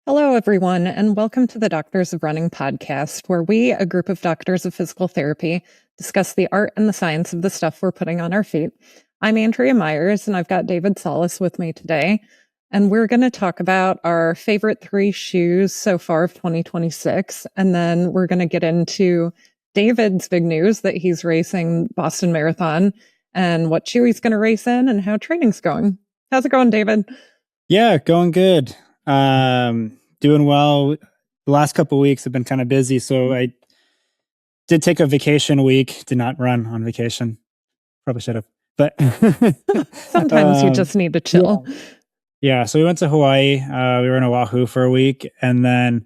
Hello, everyone, and welcome to the Doctors of Running podcast, where we, a group of doctors of physical therapy, discuss the art and the science of the stuff we're putting on our feet. I'm Andrea Myers, and I've got David Solis with me today, and we're going to talk about our favorite 3 shoes so far of 2026, and then we're going to get into David's big news that he's racing Boston Marathon and what shoe he's going to race in and how training's going. How's it going, David? Yeah, going good. Doing well. The last couple of weeks have been kind of busy, so I did take a vacation week. Did not run on vacation. Probably should have, but sometimes you just need to chill. Yeah, so we went to Hawaii. We were in Oahu for a week, and then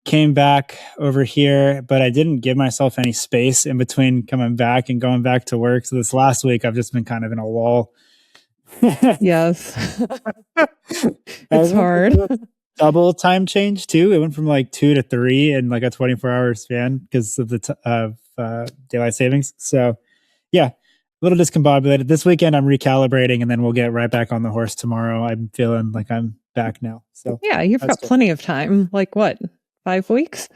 came back over here. But I didn't give myself any space in between coming back and going back to work. So this last week, I've just been kind of in a lull. Yes. It's hard. Double time change too. It went from like 2 to 3 in like a 24-hour span because of the daylight savings. So yeah, a little discombobulated. This weekend I'm recalibrating, and then we'll get right back on the horse tomorrow. I'm feeling like I'm back now. So yeah, you've got plenty of time. Like what, 5 weeks?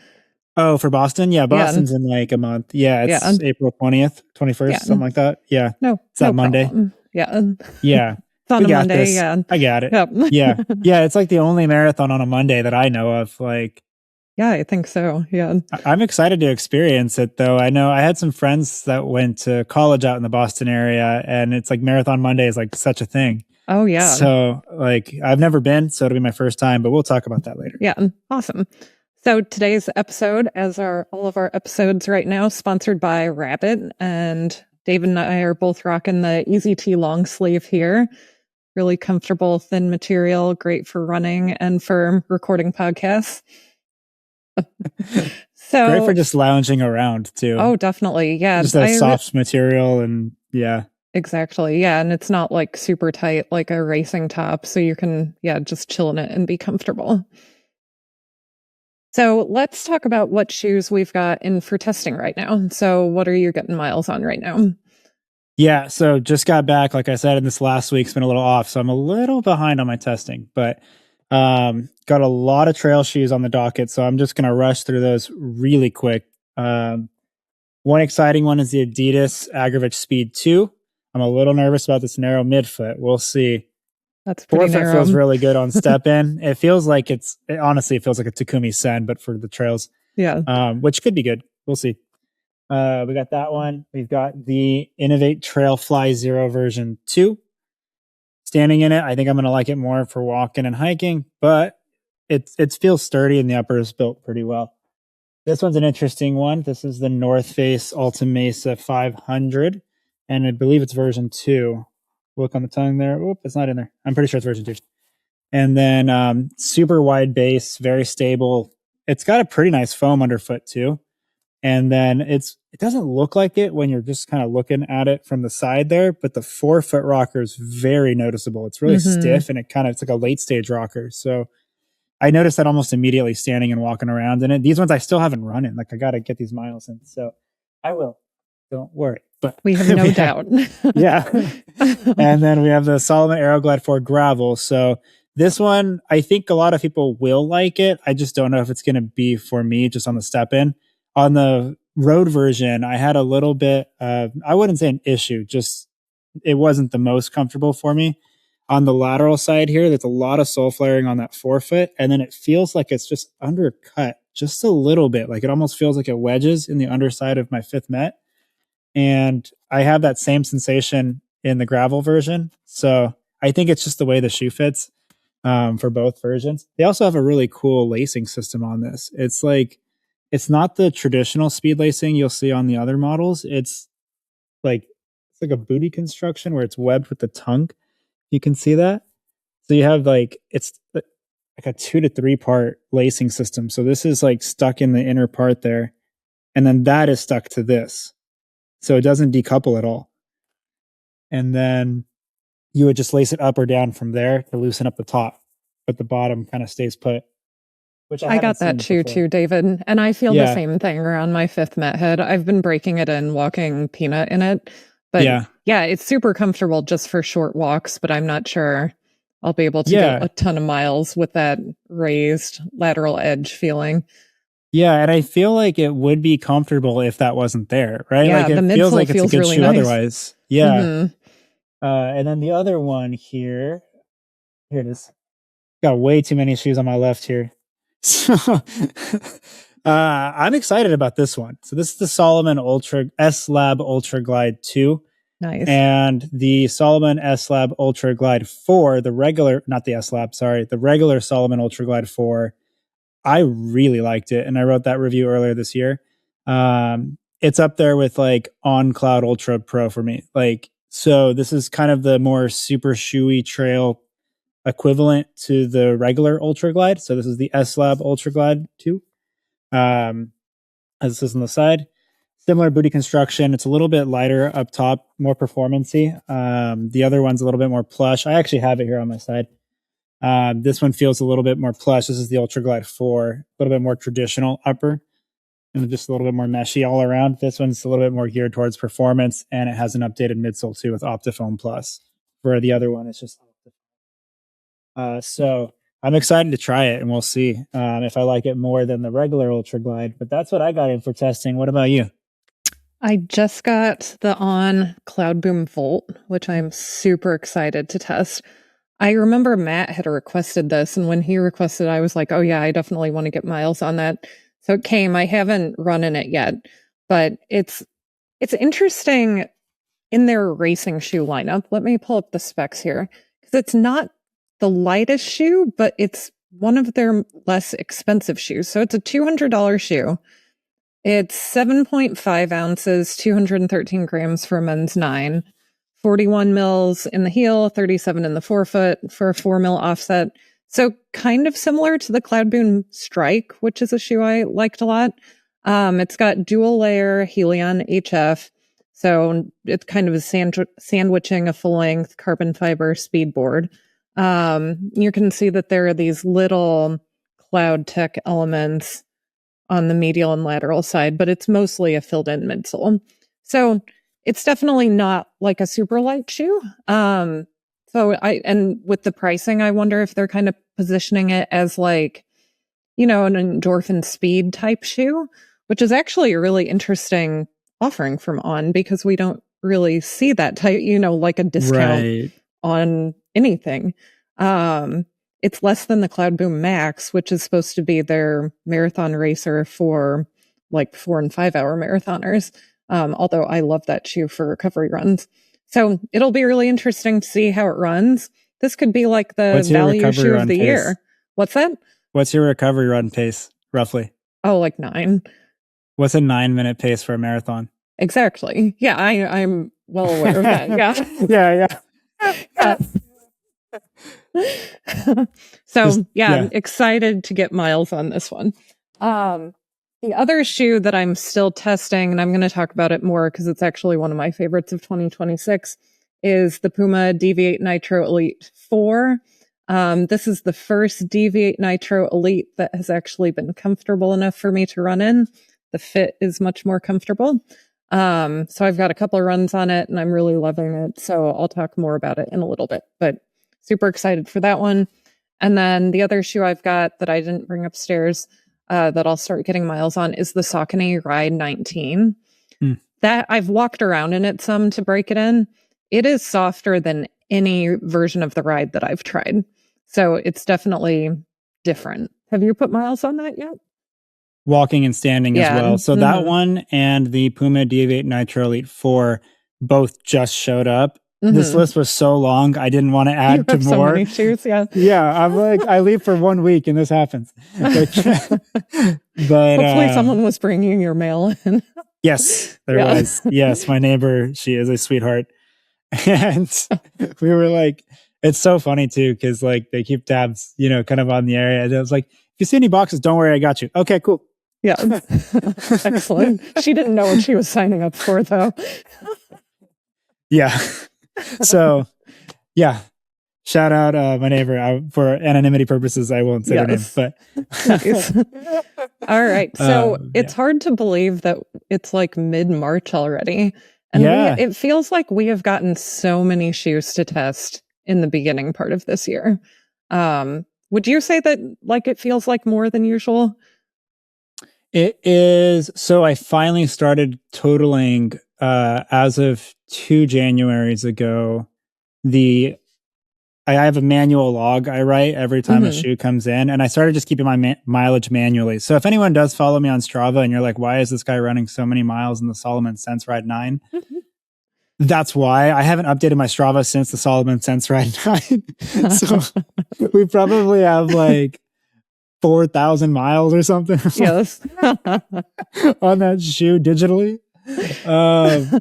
Oh, for Boston? Yeah, Boston's in like a month. Yeah, it's April 20th, 21st, something like that. Yeah. No, it's that Monday. Problem. Yeah. Yeah. It's on a Monday. This. Yeah. I got it. Yep. Yeah. Yeah. It's like the only marathon on a Monday that I know of. Like, yeah, I think so. Yeah. I'm excited to experience it though. I know I had some friends that went to college out in the Boston area, and it's like Marathon Monday is like such a thing. Oh yeah. So like I've never been, so it'll be my first time, but we'll talk about that later. Yeah. Awesome. So today's episode, as are all of our episodes right now, sponsored by Rabbit, and David and I are both rocking the Easy T long sleeve here. Really comfortable, thin material, great for running and for recording podcasts. So great for just lounging around too. Oh, definitely. Yeah. Just that soft material, and yeah. Exactly. Yeah. And it's not like super tight like a racing top. So you can, just chill in it and be comfortable. So let's talk about what shoes we've got in for testing right now. So what are you getting miles on right now? Yeah, so just got back, like I said, and this last week's been a little off, so I'm a little behind on my testing, but got a lot of trail shoes on the docket, so I'm just going to rush through those really quick. One exciting one is the Adidas Agravich Speed 2. I'm a little nervous about this narrow midfoot. We'll see. That's pretty narrow. Feels really good on step in. It feels like honestly, it feels like a Takumi Sen, but for the trails. Yeah. Which could be good. We'll see. We got that one. We've got the Innovate Trail Fly Zero version 2. Standing in it, I think I'm going to like it more for walking and hiking, but it feels sturdy, and the upper is built pretty well. This one's an interesting one. This is the North Face Alta Mesa 500, and I believe it's version 2. Look on the tongue there. Oop, it's not in there. I'm pretty sure it's version 2. And then super wide base, very stable. It's got a pretty nice foam underfoot too. And then it doesn't look like it when you're just kind of looking at it from the side there, but the forefoot rocker is very noticeable. It's really stiff, and it's like a late stage rocker. So I noticed that almost immediately standing and walking around in it. These ones I still haven't run in. Like I got to get these miles in. So I will. Don't worry. But we have no doubt. Yeah. And then we have the Salomon Aeroglide 4 gravel. So this one, I think a lot of people will like it. I just don't know if it's going to be for me just on the step in. On the road version, I had a little bit of, I wouldn't say an issue, just it wasn't the most comfortable for me. On the lateral side here, there's a lot of sole flaring on that forefoot, and then it feels like it's just undercut just a little bit. Like it almost feels like it wedges in the underside of my fifth met. And I have that same sensation in the gravel version. So I think it's just the way the shoe fits for both versions. They also have a really cool lacing system on this. It's not the traditional speed lacing you'll see on the other models. It's like a booty construction where it's webbed with the tongue. You can see that. So you have it's like a 2 to 3 part lacing system. So this is like stuck in the inner part there. And then that is stuck to this. So it doesn't decouple at all. And then you would just lace it up or down from there to loosen up the top, but the bottom kind of stays put. Which I got that shoe too, David. And I feel the same thing around my fifth met head. I've been breaking it in, walking Peanut in it. But yeah, it's super comfortable just for short walks, but I'm not sure I'll be able to get a ton of miles with that raised lateral edge feling. Yeah, and I feel like it would be comfortable if that wasn't there, right? Yeah, like it the feels midsole like it's a feels good really shoe nice. otherwise. Yeah. And then the other one here it is. Got way too many shoes on my left here. So I'm excited about this one. So this is the Salomon Ultra S Lab Ultra Glide 2. Nice. And the Salomon S Lab Ultra Glide 4, the regular, not the S Lab, sorry, the regular Salomon Ultra Glide 4. I really liked it. And I wrote that review earlier this year. It's up there with like On Cloud Ultra Pro for me. Like, so this is kind of the more super shoey trail equivalent to the regular Ultra Glide. So this is the S Lab Ultra Glide 2. As this is on the side. Similar booty construction. It's a little bit lighter up top, more performancy. The other one's a little bit more plush. I actually have it here on my side. This one feels a little bit more plush. This is the Ultra Glide 4, a little bit more traditional upper and just a little bit more meshy all around. This one's a little bit more geared towards performance, and it has an updated midsole too with Optifoam Plus. For the other one, it's just so I'm excited to try it, and we'll see if I like it more than the regular Ultra Glide. But that's what I got in for testing. What about you? I just got the On Cloud Boom Volt, which I'm super excited to test. I remember Matt had requested this, and when he requested, I was like, oh yeah, I definitely want to get miles on that. So it came. I haven't run in it yet, but it's interesting in their racing shoe lineup. Let me pull up the specs here, because it's not the lightest shoe, but it's one of their less expensive shoes. So it's a $200 shoe. It's 7.5 ounces, 213 grams for a men's 9, 41 mils in the heel, 37 in the forefoot for a 4 mil offset. So kind of similar to the Cloudboom Strike, which is a shoe I liked a lot. It's got dual layer Helion HF. So it's kind of a sandwiching a full length carbon fiber speed board. You can see that there are these little Cloud Tech elements on the medial and lateral side, but it's mostly a filled in midsole. So it's definitely not like a super light shoe. And with the pricing, I wonder if they're kind of positioning it as like, an endorphin speed type shoe, which is actually a really interesting offering from On, because we don't really see that type, like a discount on anything. It's less than the Cloudboom Max, which is supposed to be their marathon racer for like 4 and 5 hour marathoners. Although I love that shoe for recovery runs. So it'll be really interesting to see how it runs. This could be like the value shoe of the year. What's that? What's your recovery run pace, roughly? Oh, like 9. What's a 9-minute pace for a marathon? Exactly. Yeah, I'm well aware of that. Yeah. So I'm excited to get miles on this one. The other shoe that I'm still testing, and I'm going to talk about it more because it's actually one of my favorites of 2026, is the Puma Deviate Nitro Elite 4. This is the first Deviate Nitro Elite that has actually been comfortable enough for me to run in. The fit is much more comfortable. So I've got a couple of runs on it and I'm really loving it. So I'll talk more about it in a little bit, but super excited for that one. And then the other shoe I've got that I didn't bring upstairs that I'll start getting miles on is the Saucony Ride 19. That I've walked around in it some to break it in. It is softer than any version of the Ride that I've tried. So it's definitely different. Have you put miles on that yet? Walking and standing as well. So that one and the Puma Deviate Nitro Elite 4 both just showed up. This list was so long, I didn't want to add to more. So many shoes, yeah. Yeah, I'm like, I leave for 1 week and this happens. But hopefully someone was bringing your mail in. Yes, there was. Yes, my neighbor, she is a sweetheart. And we were like, it's so funny too, because like they keep tabs, kind of on the area. And I was like, if you see any boxes, don't worry, I got you. Okay, cool. Yeah. Excellent. She didn't know what she was signing up for, though. Yeah. So, yeah. Shout out my neighbor. For anonymity purposes, I won't say her name. But nice. All right. So it's hard to believe that it's like mid-March already. And it feels like we have gotten so many shoes to test in the beginning part of this year. Would you say that like it feels like more than usual? It is. So I finally started totaling as of 2 Januaries ago. I have a manual log I write every time a shoe comes in, and I started just keeping my mileage manually. So if anyone does follow me on Strava and you're like, why is this guy running so many miles in the Solomon Sense Ride 9? That's why I haven't updated my Strava since the Solomon Sense Ride 9. So we probably have like 4,000 miles or something. Yes. On that shoe digitally.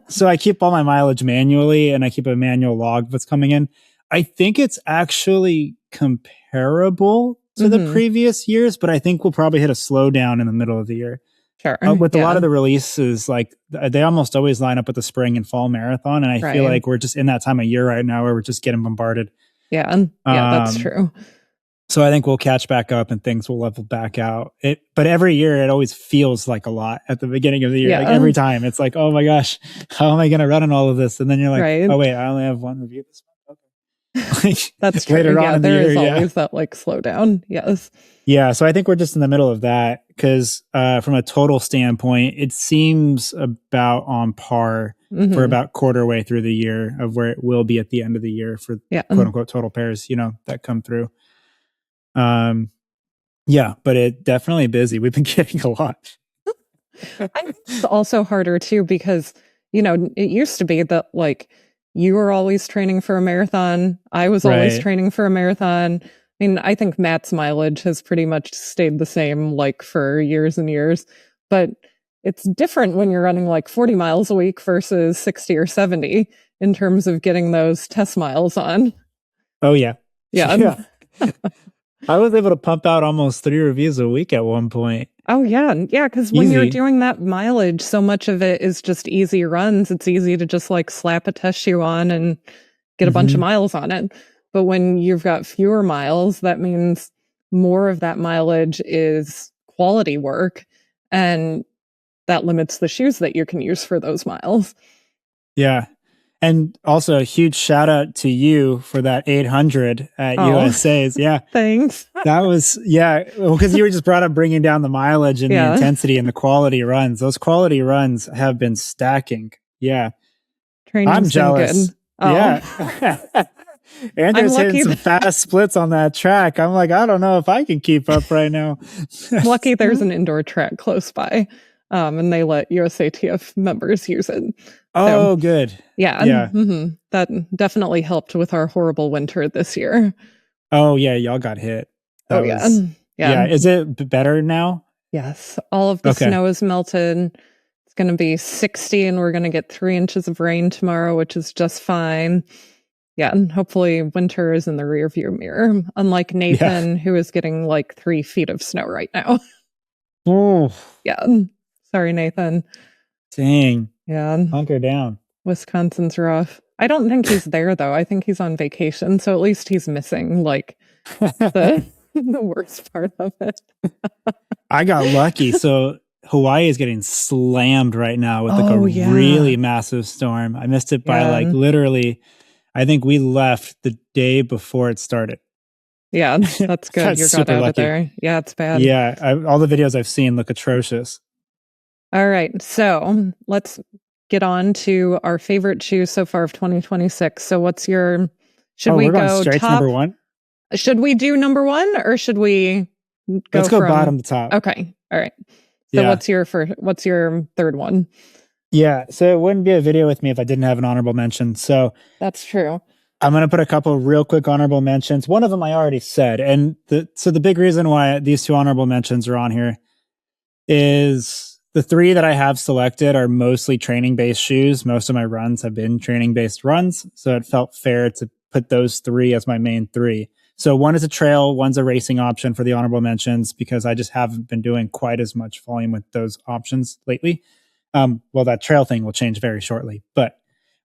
So I keep all my mileage manually, and I keep a manual log of what's coming in. I think it's actually comparable to the previous years, but I think we'll probably hit a slowdown in the middle of the year. Sure. With a lot of the releases, like they almost always line up with the spring and fall marathon, and I feel like we're just in that time of year right now where we're just getting bombarded. Yeah, that's true. So I think we'll catch back up and things will level back out. But every year it always feels like a lot at the beginning of the year. Like every time it's like, oh my gosh, how am I going to run in all of this? And then you're like, oh wait, I only have one review this month. Okay. Like, that's true. Later on in the there year, is always that like slowdown. Yes. Yeah. So I think we're just in the middle of that because from a total standpoint, it seems about on par for about quarter way through the year of where it will be at the end of the year for quote unquote total pairs, that come through. Yeah, but it definitely busy. We've been getting a lot. I think it's also harder too because, it used to be that like you were always training for a marathon. I was always training for a marathon. I mean, I think Matt's mileage has pretty much stayed the same like for years and years, but it's different when you're running like 40 miles a week versus 60 or 70 in terms of getting those test miles on. Oh yeah. Yeah. I was able to pump out almost 3 reviews a week at one point. Oh, yeah. Yeah, because when you're doing that mileage, so much of it is just easy runs. It's easy to just like slap a test shoe on and get a bunch of miles on it. But when you've got fewer miles, that means more of that mileage is quality work. And that limits the shoes that you can use for those miles. Yeah. And also a huge shout out to you for that 800 at USA's. Yeah. Thanks. That was, because you were just brought up bringing down the mileage and the intensity and the quality runs. Those quality runs have been stacking. Yeah. I'm jealous. Yeah. Andrew's hitting some fast splits on that track. I'm like, I don't know if I can keep up right now. Lucky there's an indoor track close by. And they let USATF members use it. Oh, good. Yeah. That definitely helped with our horrible winter this year. Oh, yeah. Y'all got hit. Yeah. Is it better now? Yes. All of the snow is melted. It's going to be 60 and we're going to get 3 inches of rain tomorrow, which is just fine. Yeah. And hopefully winter is in the rearview mirror, unlike Nathan, who is getting like 3 feet of snow right now. Oh. Yeah. Sorry, Nathan. Dang. Yeah. Hunker down. Wisconsin's rough. I don't think he's there, though. I think he's on vacation. So at least he's missing, like, the worst part of it. I got lucky. So Hawaii is getting slammed right now with like a really massive storm. I missed it by like literally, I think we left the day before it started. Yeah, that's good. You got out of there. Yeah, it's bad. Yeah, all the videos I've seen look atrocious. All right, so let's get on to our favorite shoe so far of 2026. So what's your, should we go straight top? To number 1? Should we do number 1 or should we go Let's go bottom to top. Okay, all right. So what's your third one? Yeah, so it wouldn't be a video with me if I didn't have an honorable mention. So that's true. I'm going to put a couple real quick honorable mentions. One of them I already said. And so the big reason why these 2 honorable mentions are on here is the 3 that I have selected are mostly training-based shoes. Most of my runs have been training-based runs. So it felt fair to put those 3 as my main 3. So one is a trail, one's a racing option for the honorable mentions because I just haven't been doing quite as much volume with those options lately. Well, that trail thing will change very shortly. But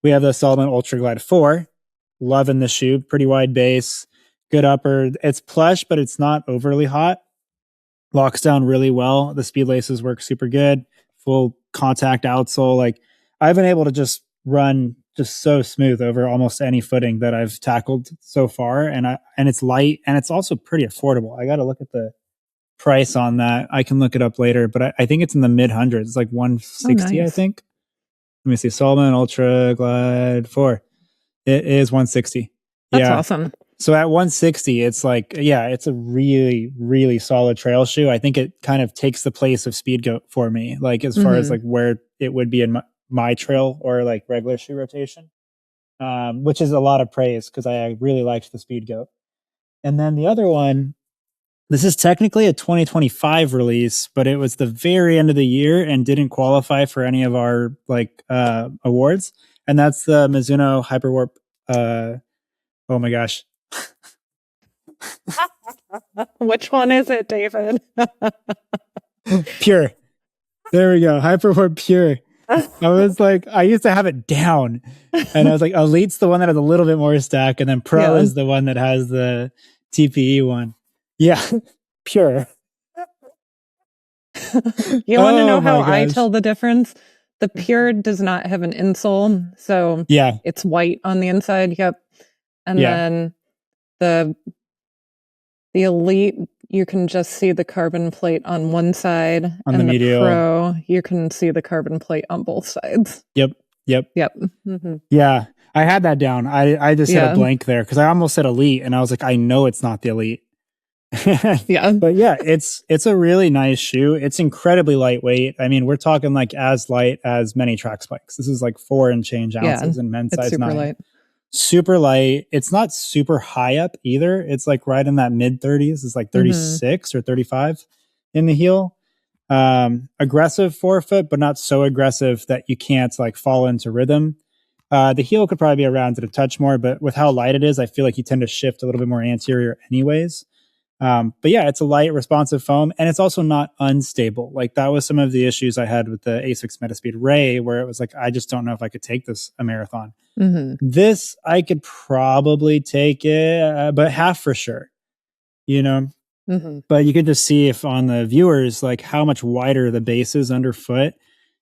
we have the Salomon Ultra Glide 4. Loving the shoe. Pretty wide base. Good upper. It's plush, but it's not overly hot. Locks down really well. The speed laces work super good. Full contact outsole. Like I've been able to just run just so smooth over almost any footing that I've tackled so far. And it's light, and it's also pretty affordable. I got to look at the price on that. I can look it up later, but I think it's in the mid hundreds. It's like 160, nice. I think. Let me see. Salomon Ultra Glide 4. It is 160. That's awesome. So at 160, it's like, it's a really, really solid trail shoe. I think it kind of takes the place of Speedgoat for me, like as far as like where it would be in my trail or like regular shoe rotation, which is a lot of praise because I really liked the Speedgoat. And then the other one, this is technically a 2025 release, but it was the very end of the year and didn't qualify for any of our like awards. And that's the Mizuno Hyperwarp. Oh my gosh. Which one is it, David? Pure. There we go. Hyperwarp Pure. I was like, I used to have it down, and I was like, Elite's the one that has a little bit more stack, and then Pro is the one that has the TPE one. Yeah, Pure. You want to know how I tell the difference? The Pure does not have an insole, so it's white on the inside. Yep, and then the Elite, you can just see the carbon plate on one side, on and the Pro, you can see the carbon plate on both sides. Yep. Mm-hmm. Yeah, I had that down. I just hit a blank there because I almost said Elite, and I was like, I know it's not the Elite. But it's a really nice shoe. It's incredibly lightweight. I mean, we're talking like as light as many track spikes. This is like 4 and change ounces in men's size 9. Light. Super light. It's not super high up either. It's like right in that mid 30s. It's like 36 or 35 in the heel. Aggressive forefoot, but not so aggressive that you can't like fall into rhythm. The heel could probably be around it a touch more, but with how light it is, I feel like you tend to shift a little bit more anterior anyways. But it's a light, responsive foam, and it's also not unstable. Like that was some of the issues I had with the Asics Metaspeed Ray, where it was like, I just don't know if I could take this a marathon. This, I could probably take it, but half for sure, you know? But you could just see if on the viewers, like how much wider the base is underfoot.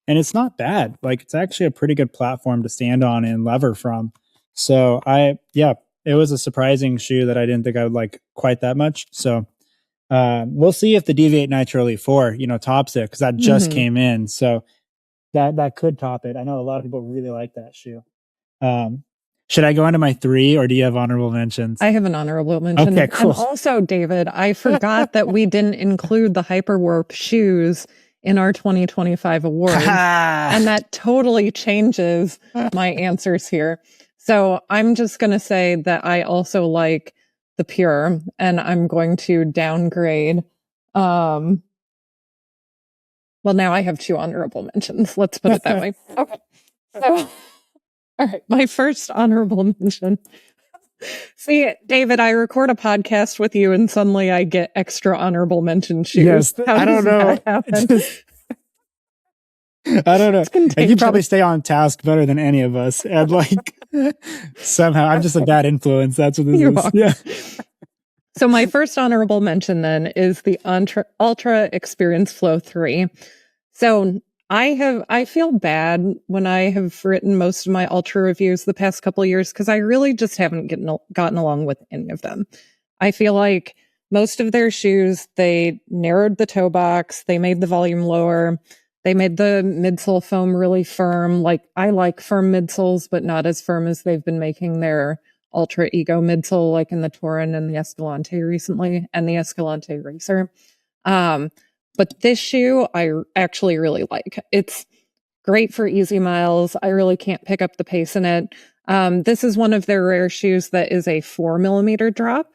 And it's not bad. Like it's actually a pretty good platform to stand on and lever from. So it was a surprising shoe that I didn't think I would like quite that much. So we'll see if the Deviate Nitro Elite 4, tops it, because that just came in. So that could top it. I know a lot of people really like that shoe. Should I go into my 3, or do you have honorable mentions? I have an honorable mention. Okay, cool. And also, David, I forgot that we didn't include the Hyperwarp shoes in our 2025 awards. And that totally changes my answers here. So I'm just going to say that I also like the Pure, and I'm going to downgrade. Well, now I have 2 honorable mentions. Let's put it that way. Okay. So, all right. My first honorable mention. See, David, I record a podcast with you, and suddenly I get extra honorable mention shoes. Yes, I don't know. I don't know. And you probably stay on task better than any of us. And like somehow I'm just a bad influence. That's what this is. Yeah. So my first honorable mention then is the Ultra Experience Flow 3. So I feel bad when I have written most of my Ultra reviews the past couple of years because I really just haven't gotten along with any of them. I feel like most of their shoes, they narrowed the toe box, they made the volume lower, they made the midsole foam really firm. Like I like firm midsoles, but not as firm as they've been making their Ultra Ego midsole, like in the Torin and the Escalante recently, and the Escalante Racer. But this shoe, I actually really like. It's great for easy miles. I really can't pick up the pace in it. This is one of their rare shoes that is a 4mm drop.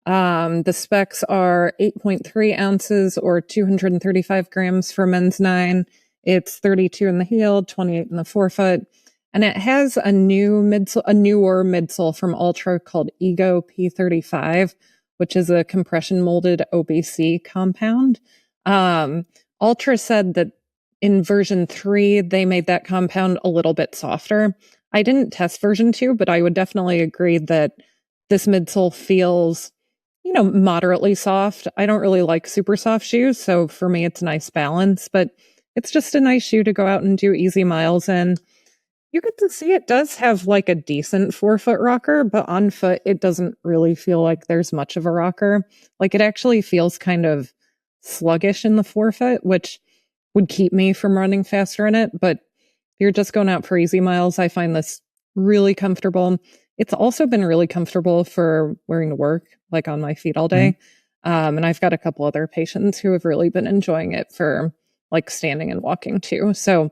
The specs are 8.3 ounces or 235 grams for men's 9. It's 32 in the heel, 28 in the forefoot. And it has a newer midsole from Ultra called Ego P35, which is a compression molded OBC compound. Ultra said that in version 3, they made that compound a little bit softer. I didn't test version 2, but I would definitely agree that this midsole feels, moderately soft. I don't really like super soft shoes, so for me, it's a nice balance, but it's just a nice shoe to go out and do easy miles in. You get to see it does have like a decent forefoot rocker, but on foot, it doesn't really feel like there's much of a rocker. Like it actually feels kind of sluggish in the forefoot, which would keep me from running faster in it. But if you're just going out for easy miles, I find this really comfortable. It's also been really comfortable for wearing to work, like on my feet all day. And I've got a couple other patients who have really been enjoying it for like standing and walking too. So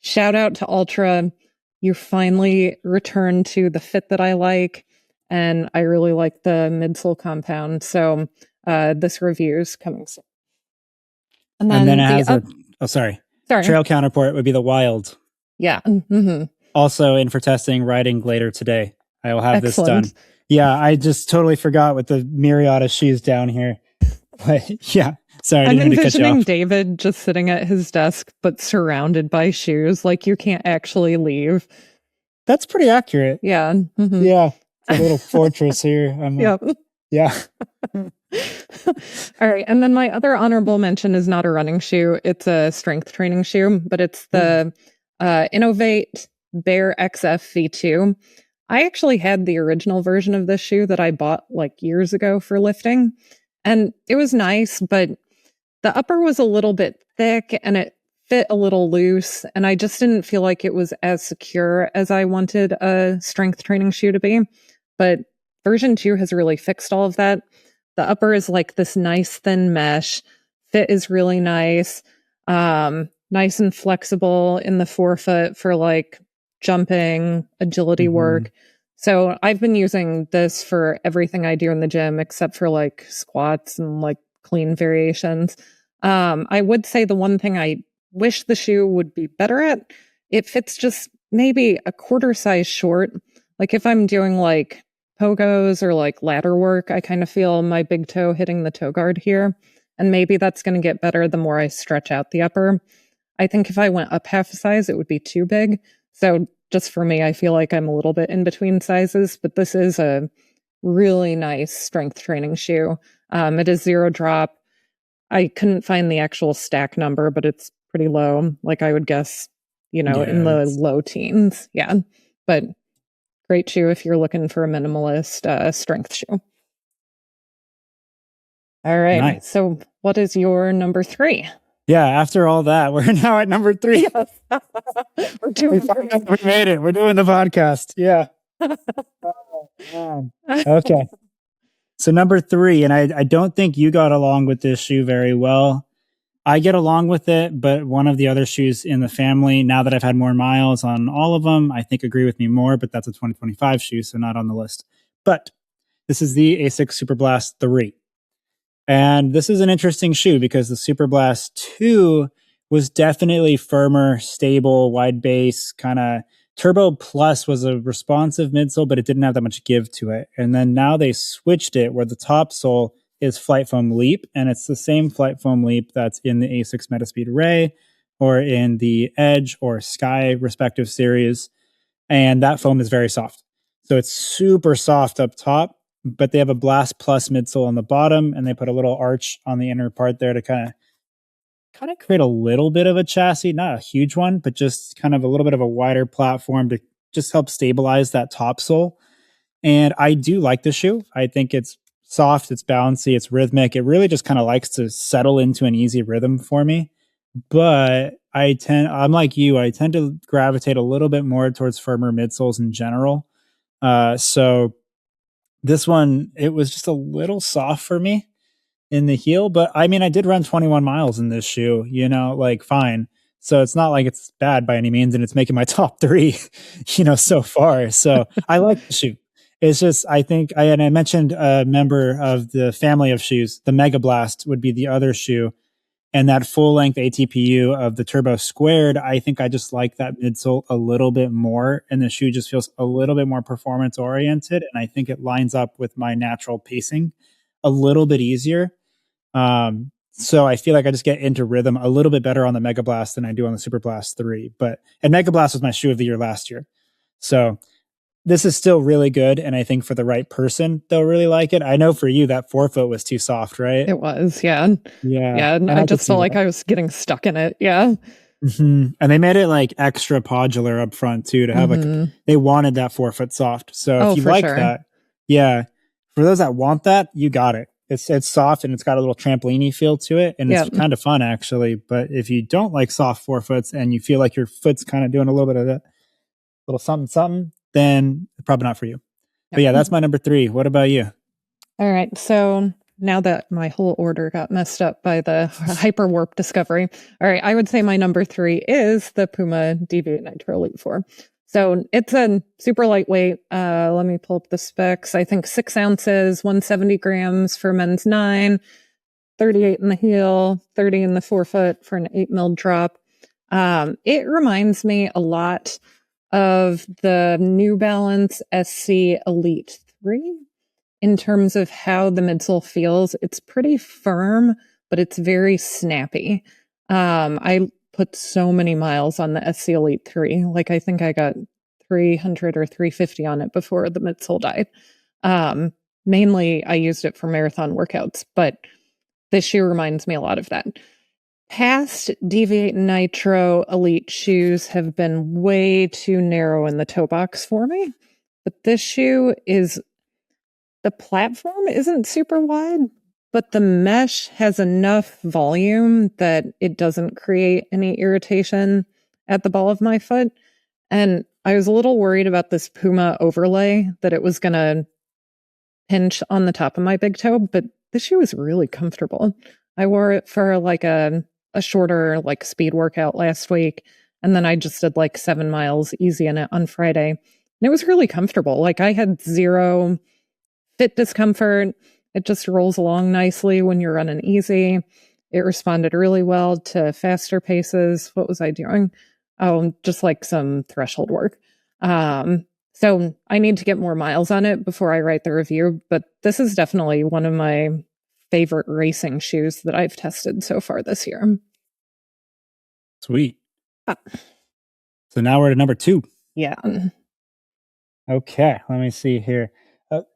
shout out to Ultra. You finally returned to the fit that I like. And I really like the midsole compound. So this review is coming soon. And then it has sorry. Trail counterpart would be the Wild. Yeah. Mm-hmm. Also in for testing, riding later today. I will have this done. Yeah, I just totally forgot with the myriad of shoes down here. But yeah, sorry. I'm envisioning David just sitting at his desk, but surrounded by shoes. Like you can't actually leave. That's pretty accurate. Yeah. Mm-hmm. Yeah. It's a little fortress here. Yeah. All right. And then my other honorable mention is not a running shoe. It's a strength training shoe, but it's the Innovate Bear XF V2. I actually had the original version of this shoe that I bought like years ago for lifting. And it was nice, but the upper was a little bit thick and it fit a little loose. And I just didn't feel like it was as secure as I wanted a strength training shoe to be. But version 2 has really fixed all of that. The upper is like this nice thin mesh. Fit is really nice. Nice and flexible in the forefoot for like jumping, agility work. So I've been using this for everything I do in the gym except for like squats and like clean variations. I would say the one thing I wish the shoe would be better at, it fits just maybe a quarter size short. Like if I'm doing like pogos or like ladder work, I kind of feel my big toe hitting the toe guard here. And maybe that's going to get better the more I stretch out the upper. I think if I went up half a size, it would be too big. So just for me, I feel like I'm a little bit in between sizes, but this is a really nice strength training shoe. It is 0 drop. I couldn't find the actual stack number, but it's pretty low. Like I would guess, in the low teens. Yeah. But great shoe if you're looking for a minimalist strength shoe. All right. Nice. So what is your number 3? Yeah, after all that, we're now at number 3. Yes. we made it. We're doing the podcast. Yeah. Oh, man. Okay. So number 3, and I don't think you got along with this shoe very well. I get along with it, but one of the other shoes in the family, now that I've had more miles on all of them, I think agree with me more, but that's a 2025 shoe, so not on the list. But this is the Asics Superblast 3. And this is an interesting shoe because the Superblast 2 was definitely firmer, stable, wide base, kind of Turbo Plus was a responsive midsole, but it didn't have that much give to it. And then now they switched it where the top sole is Flight Foam Leap, and it's the same Flight Foam Leap that's in the Asics Metaspeed Ray or in the Edge or Sky respective series. And that foam is very soft. So it's super soft up top, but they have a Blast Plus midsole on the bottom, and they put a little arch on the inner part there to kind of create a little bit of a chassis, not a huge one, but just kind of a little bit of a wider platform to just help stabilize that top sole. And I do like the shoe. I think it's soft, it's bouncy, it's rhythmic. It really just kind of likes to settle into an easy rhythm for me. But I'm like you, I tend to gravitate a little bit more towards firmer midsoles in general. So this one, it was just a little soft for me in the heel, but I mean, I did run 21 miles in this shoe, fine. So it's not like it's bad by any means, and it's making my top 3, so far. So I like the shoe. It's just, I think, I mentioned a member of the family of shoes, the Mega Blast would be the other shoe. And that full length ATPU of the Turbo Squared, I think I just like that midsole a little bit more. And the shoe just feels a little bit more performance oriented. And I think it lines up with my natural pacing a little bit easier. So I feel like I just get into rhythm a little bit better on the Mega Blast than I do on the Super Blast 3. And Mega Blast was my shoe of the year last year. So this is still really good. And I think for the right person, they'll really like it. I know for you, that forefoot was too soft, right? It was, yeah. Yeah. Yeah. And I just felt like I was getting stuck in it. Yeah. And they made it like extra podular up front too to have like they wanted that 4-foot soft. So if you for like sure. that, yeah, for those that want that, you got it. It's soft and it's got a little trampoline feel to it, and it's kind of fun actually. But if you don't like soft 4-foots and you feel like your foot's kind of doing a little bit of that, little something something, then probably not for you. But yeah, that's my number 3. What about you? All right. So now that my whole order got messed up by the hyper warp discovery, all right, I would say my number 3 is the Puma Deviate Nitro Elite 4. So it's a super lightweight. Let me pull up the specs. I think 6 ounces, 170 grams for men's 9, 38 in the heel, 30 in the 4-foot for an 8 mil drop. It reminds me a lot of the New Balance SC Elite 3 in terms of how the midsole feels. It's pretty firm, but it's very snappy. I put so many miles on the SC Elite 3. Like, I think I got 300 or 350 on it before the midsole died. Mainly, I used it for marathon workouts, but this shoe reminds me a lot of that. Past Deviate Nitro Elite shoes have been way too narrow in the toe box for me, but this shoe is, the platform isn't super wide, but the mesh has enough volume that it doesn't create any irritation at the ball of my foot. And I was a little worried about this Puma overlay, that it was going to pinch on the top of my big toe, but this shoe is really comfortable. I wore it for like a shorter like speed workout last week, and then I just did like 7 miles easy in it on Friday. And it was really comfortable. Like, I had zero fit discomfort. It just rolls along nicely when you're running easy. It responded really well to faster paces. What was I doing? Oh, just like some threshold work. So I need to get more miles on it before I write the review, but this is definitely one of my favorite racing shoes that I've tested so far this year. Sweet. So now we're at number 2. Yeah. Okay, let me see here.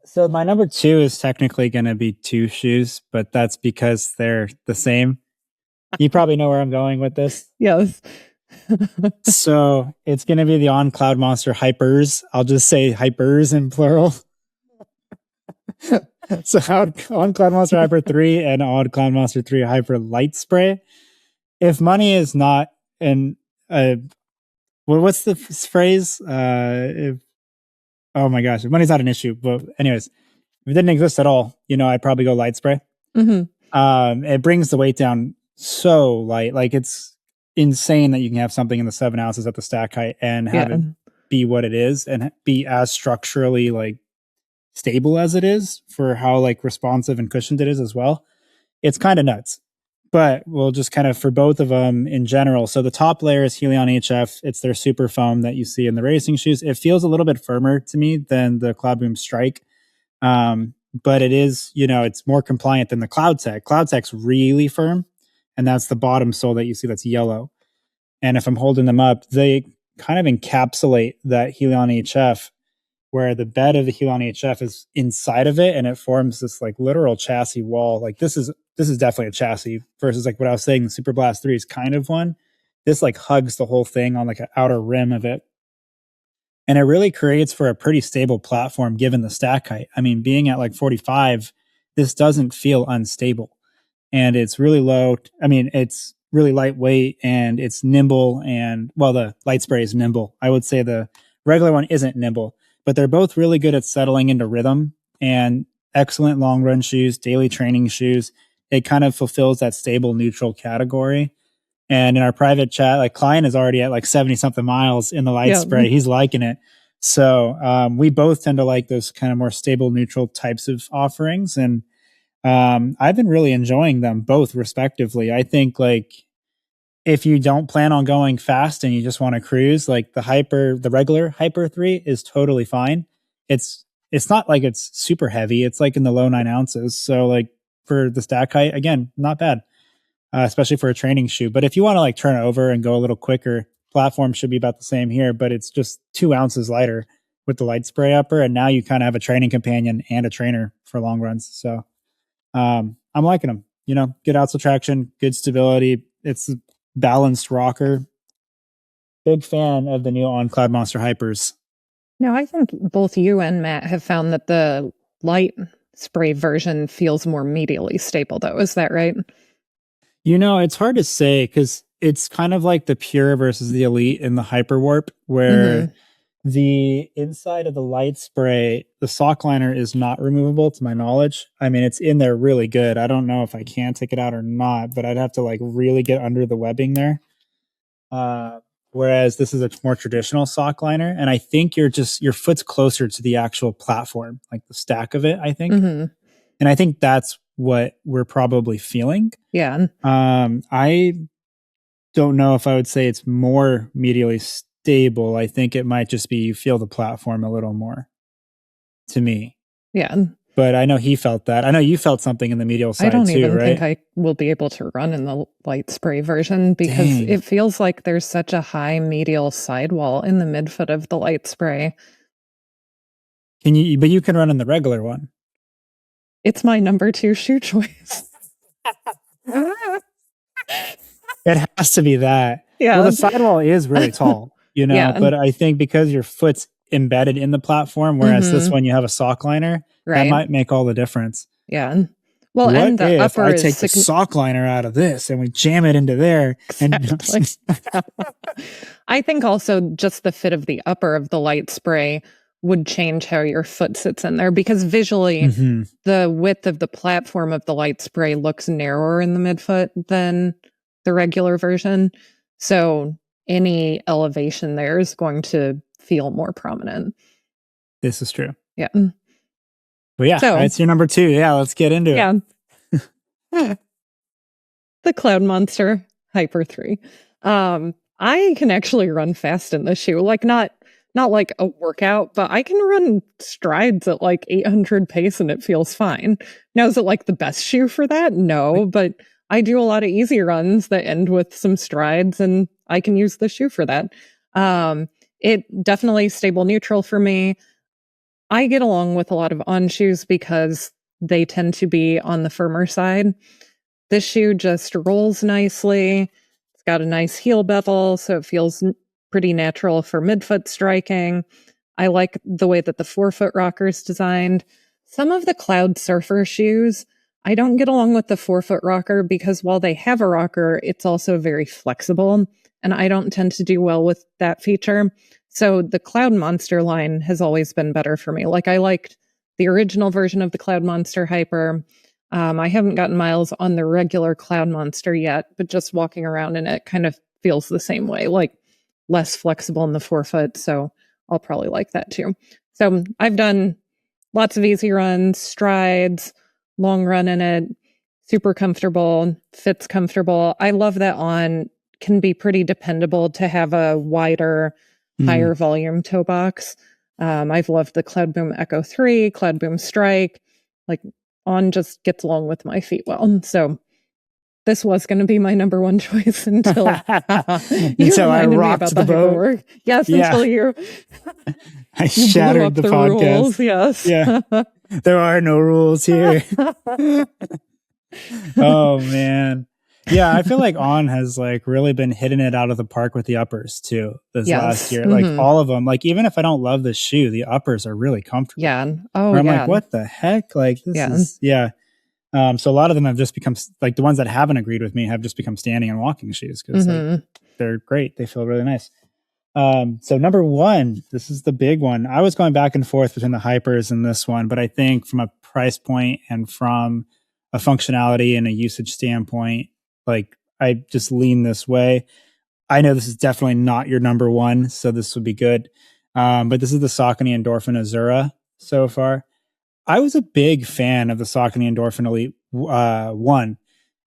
So my number 2 is technically going to be 2 shoes, but that's because they're the same. You probably know where I'm going with this. Yes. So it's going to be the On Cloud Monster Hypers. I'll just say Hypers in plural. So On Cloud Monster Hyper 3 and On Cloud Monster 3 Hyper Light Spray. If money is not an what's the phrase? Oh my gosh, money's not an issue. But anyways, if it didn't exist at all, I'd probably go light spray. It brings the weight down so light. Like, it's insane that you can have something in the 7 ounces at the stack height and have it be what it is and be as structurally like stable as it is for how like responsive and cushioned it is as well. It's kind of nuts. But we'll just kind of, for both of them in general. So the top layer is Helion HF. It's their super foam that you see in the racing shoes. It feels a little bit firmer to me than the Cloudboom Strike. But it is, it's more compliant than the CloudTech. CloudTech's really firm. And that's the bottom sole that you see that's yellow. And if I'm holding them up, they kind of encapsulate that Helion HF, where the bed of the Helion HF is inside of it, and it forms this like literal chassis wall. Like, this is definitely a chassis versus like what I was saying, the Super Blast 3 is kind of one. This like hugs the whole thing on like an outer rim of it. And it really creates for a pretty stable platform given the stack height. I mean, being at like 45, this doesn't feel unstable. And it's really low. I mean, it's really lightweight and it's nimble. And well, the light spray is nimble. I would say the regular one isn't nimble, but they're both really good at settling into rhythm and excellent long run shoes, daily training shoes. It kind of fulfills that stable neutral category. And in our private chat, like, Klein is already at like 70 something miles in the light spray. He's liking it. So we both tend to like those kind of more stable neutral types of offerings. And I've been really enjoying them both respectively. I think like if you don't plan on going fast and you just want to cruise, like the regular Hyper 3 is totally fine. It's not like it's super heavy. It's like in the low 9 ounces. So like for the stack height, again, not bad, especially for a training shoe. But if you want to like turn over and go a little quicker, platform should be about the same here, but it's just 2 ounces lighter with the light spray upper. And now you kind of have a training companion and a trainer for long runs. So I'm liking them, good outsole traction, good stability. It's a balanced rocker. Big fan of the new On Cloud Monster Hypers. No, I think both you and Matt have found that the light spray version feels more medially stable, though. Is that right? It's hard to say because it's kind of like the Pure versus the Elite in the Hyper Warp, where the inside of the light spray, the sock liner is not removable to my knowledge. I mean, it's in there really good. I don't know if I can take it out or not, but I'd have to like really get under the webbing there. Whereas this is a more traditional sock liner, and I think your foot's closer to the actual platform, like the stack of it, I think. And I think that's what we're probably feeling. Yeah. I don't know if I would say it's more medially stable. I think it might just be you feel the platform a little more to me. Yeah. But I know he felt that. I know you felt something in the medial side too, right? I don't even think I will be able to run in the light spray version because it feels like there's such a high medial sidewall in the midfoot of the light spray. But you can run in the regular one. It's my number 2 shoe choice. It has to be that. Yeah. Well, the sidewall is really tall, but I think because your foot's embedded in the platform, whereas this one you have a sock liner, that might make all the difference. Yeah. Well, what and the if upper I take the sock liner out of this and we jam it into there? Exactly. I think also just the fit of the upper of the light spray would change how your foot sits in there because visually the width of the platform of the light spray looks narrower in the midfoot than the regular version. So any elevation there is going to feel more prominent. This is true. Yeah. Well, yeah, so, it's your number 2. Yeah, let's get into it. The Cloud Monster Hyper 3. I can actually run fast in this shoe. Like not like a workout, but I can run strides at like 800 pace and it feels fine. Now, is it like the best shoe for that? No, but I do a lot of easy runs that end with some strides and I can use the shoe for that. It definitely stable neutral for me. I get along with a lot of On shoes because they tend to be on the firmer side. This shoe just rolls nicely. It's got a nice heel bevel, so it feels pretty natural for midfoot striking. I like the way that the forefoot rocker is designed. Some of the Cloud Surfer shoes, I don't get along with the forefoot rocker because while they have a rocker, it's also very flexible, and I don't tend to do well with that feature. So the Cloud Monster line has always been better for me. Like I liked the original version of the Cloud Monster Hyper. I haven't gotten miles on the regular Cloud Monster yet, but just walking around in it kind of feels the same way, like less flexible in the forefoot. So I'll probably like that too. So I've done lots of easy runs, strides, long run in it, super comfortable, fits comfortable. I love that On can be pretty dependable to have a wider, higher volume toe box. I've loved the Cloud Boom Echo 3, Cloud Boom Strike. Like On just gets along with my feet well. So this was going to be my number 1 choice until until I rocked the boat. Yes, until you I shattered the podcast. Rules, yes. Yeah. There are no rules here. Oh man. Yeah, I feel like On has like really been hitting it out of the park with the uppers too this last year. Like all of them. Like even if I don't love the shoe, the uppers are really comfortable. Yeah. Oh, I'm like, what the heck? Like this is so a lot of them have just become like the ones that haven't agreed with me have just become standing and walking shoes because like, they're great. They feel really nice. So number 1, this is the big one. I was going back and forth between the Hypers and this one, but I think from a price point and from a functionality and a usage standpoint, like I just lean this way. I know this is definitely not your number 1, so this would be good. But this is the Saucony Endorphin Azura so far. I was a big fan of the Saucony Endorphin Elite 1,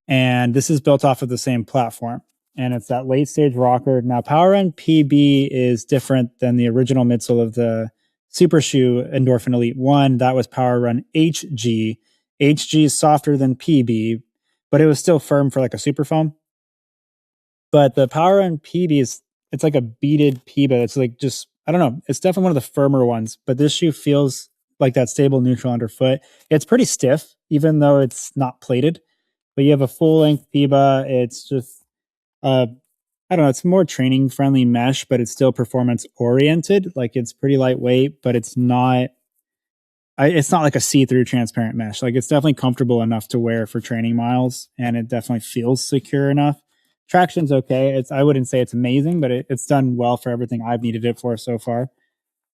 and this is built off of the same platform. And it's that late stage rocker. Now, Power Run PB is different than the original midsole of the Super Shoe Endorphin Elite 1. That was Power Run HG. HG is softer than PB, but it was still firm for like a super foam. But the Power Run PB it's like a beaded PB. It's like just, I don't know. It's definitely one of the firmer ones, but this shoe feels like that stable neutral underfoot. It's pretty stiff, even though it's not plated, but you have a full length PIBA. It's just I don't know, it's more training friendly mesh, but it's still performance oriented. Like it's pretty lightweight, but it's not like a see-through transparent mesh. Like it's definitely comfortable enough to wear for training miles, and it definitely feels secure enough. Traction's okay. I wouldn't say it's amazing, but it's done well for everything I've needed it for so far.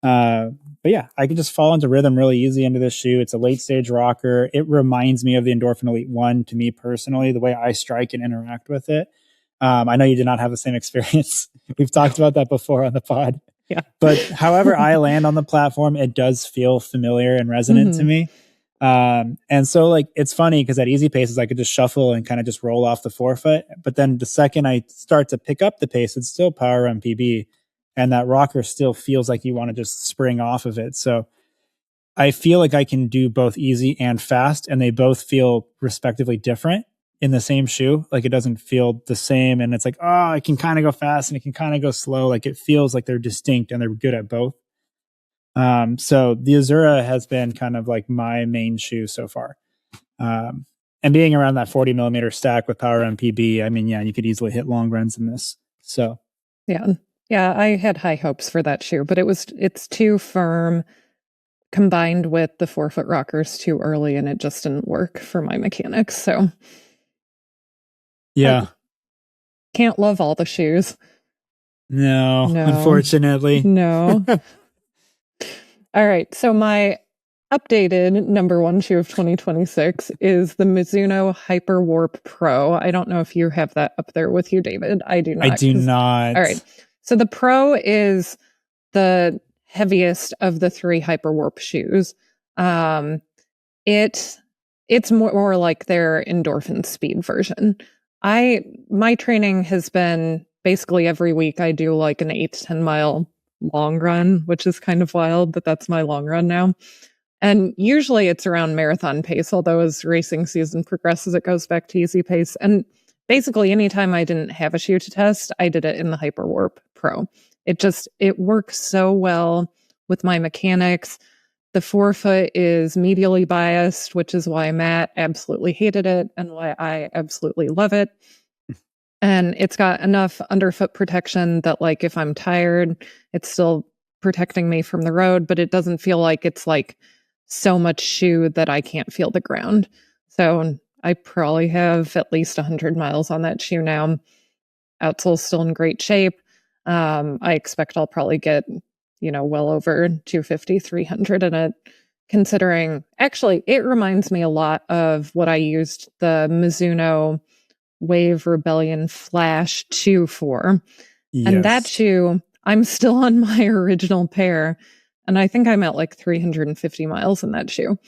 But yeah, I can just fall into rhythm really easy into this shoe. It's a late stage rocker. It reminds me of the Endorphin Elite 1 to me personally, the way I strike and interact with it. I know you did not have the same experience. We've talked about that before on the pod. Yeah. But however I land on the platform, it does feel familiar and resonant to me. And so like, it's funny because at easy paces, I could just shuffle and kind of just roll off the forefoot. But then the second I start to pick up the pace, it's still power run PB. And that rocker still feels like you want to just spring off of it. So I feel like I can do both easy and fast, and they both feel respectively different in the same shoe. Like it doesn't feel the same. And it's like, oh, I can kind of go fast and it can kind of go slow. Like it feels like they're distinct and they're good at both. So the Azura has been kind of like my main shoe so far. And being around that 40 millimeter stack with power MPB, I mean, yeah, you could easily hit long runs in this. So yeah, I had high hopes for that shoe, but it's too firm combined with the forefoot rockers too early, and it just didn't work for my mechanics. So yeah, can't love all the shoes. No, unfortunately. No. All right. So my updated number one shoe of 2026 is the Mizuno Hyper Warp Pro. I don't know if you have that up there with you, David. I do not. I do not. All right. So the Pro is the heaviest of the three Hyper Warp shoes. It's more like their endorphin speed version. My training has been basically every week I do like an 8 to 10 mile long run, which is kind of wild that that's my long run now. And usually it's around marathon pace, although as racing season progresses, it goes back to easy pace. And basically anytime I didn't have a shoe to test, I did it in the Hyperwarp Pro. It works so well with my mechanics. The forefoot is medially biased, which is why Matt absolutely hated it and why I absolutely love it. And it's got enough underfoot protection that like if I'm tired, it's still protecting me from the road, but it doesn't feel like it's like so much shoe that I can't feel the ground. So I probably have at least 100 miles on that shoe now. Outsole's still in great shape. I expect I'll probably get, well over 250, 300 in it, considering actually it reminds me a lot of what I used the Mizuno Wave Rebellion Flash 2 for. Yes. And that shoe, I'm still on my original pair, and I think I'm at like 350 miles in that shoe.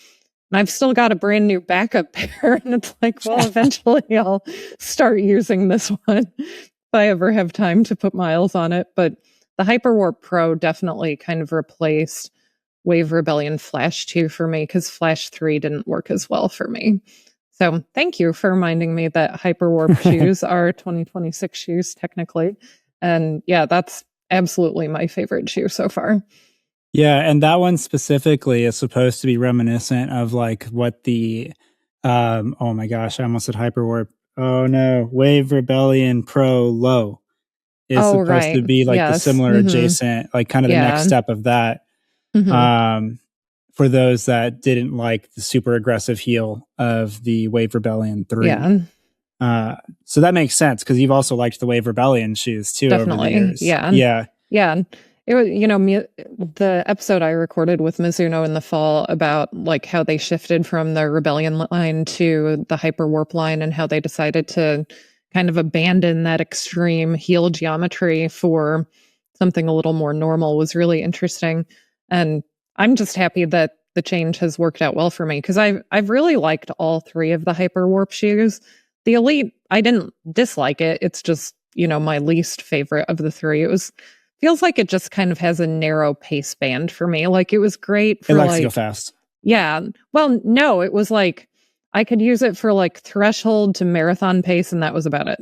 And I've still got a brand new backup pair, and it's like, well, eventually I'll start using this one if I ever have time to put miles on it. But the Hyperwarp Pro definitely kind of replaced Wave Rebellion Flash 2 for me, because Flash 3 didn't work as well for me. So thank you for reminding me that Hyperwarp shoes are 2026 shoes technically. And yeah, that's absolutely my favorite shoe so far. Yeah, and that one specifically is supposed to be reminiscent of like what the oh my gosh, I almost said Hyperwarp. Oh no, Wave Rebellion Pro Low is supposed to be like the similar adjacent, like kind of the next step of that. For those that didn't like the super aggressive heel of the Wave Rebellion 3. Yeah. So that makes sense because you've also liked the Wave Rebellion shoes too over the years. Yeah. It was, the episode I recorded with Mizuno in the fall about like how they shifted from the Rebellion line to the Hyperwarp line and how they decided to kind of abandon that extreme heel geometry for something a little more normal was really interesting. And I'm just happy that the change has worked out well for me because I've really liked all three of the Hyperwarp shoes. The Elite, I didn't dislike it. It's just, my least favorite of the three. Feels like it just kind of has a narrow pace band for me. Like it was great for it likes to go fast. Yeah. Well, no, it was like I could use it for like threshold to marathon pace, and that was about it.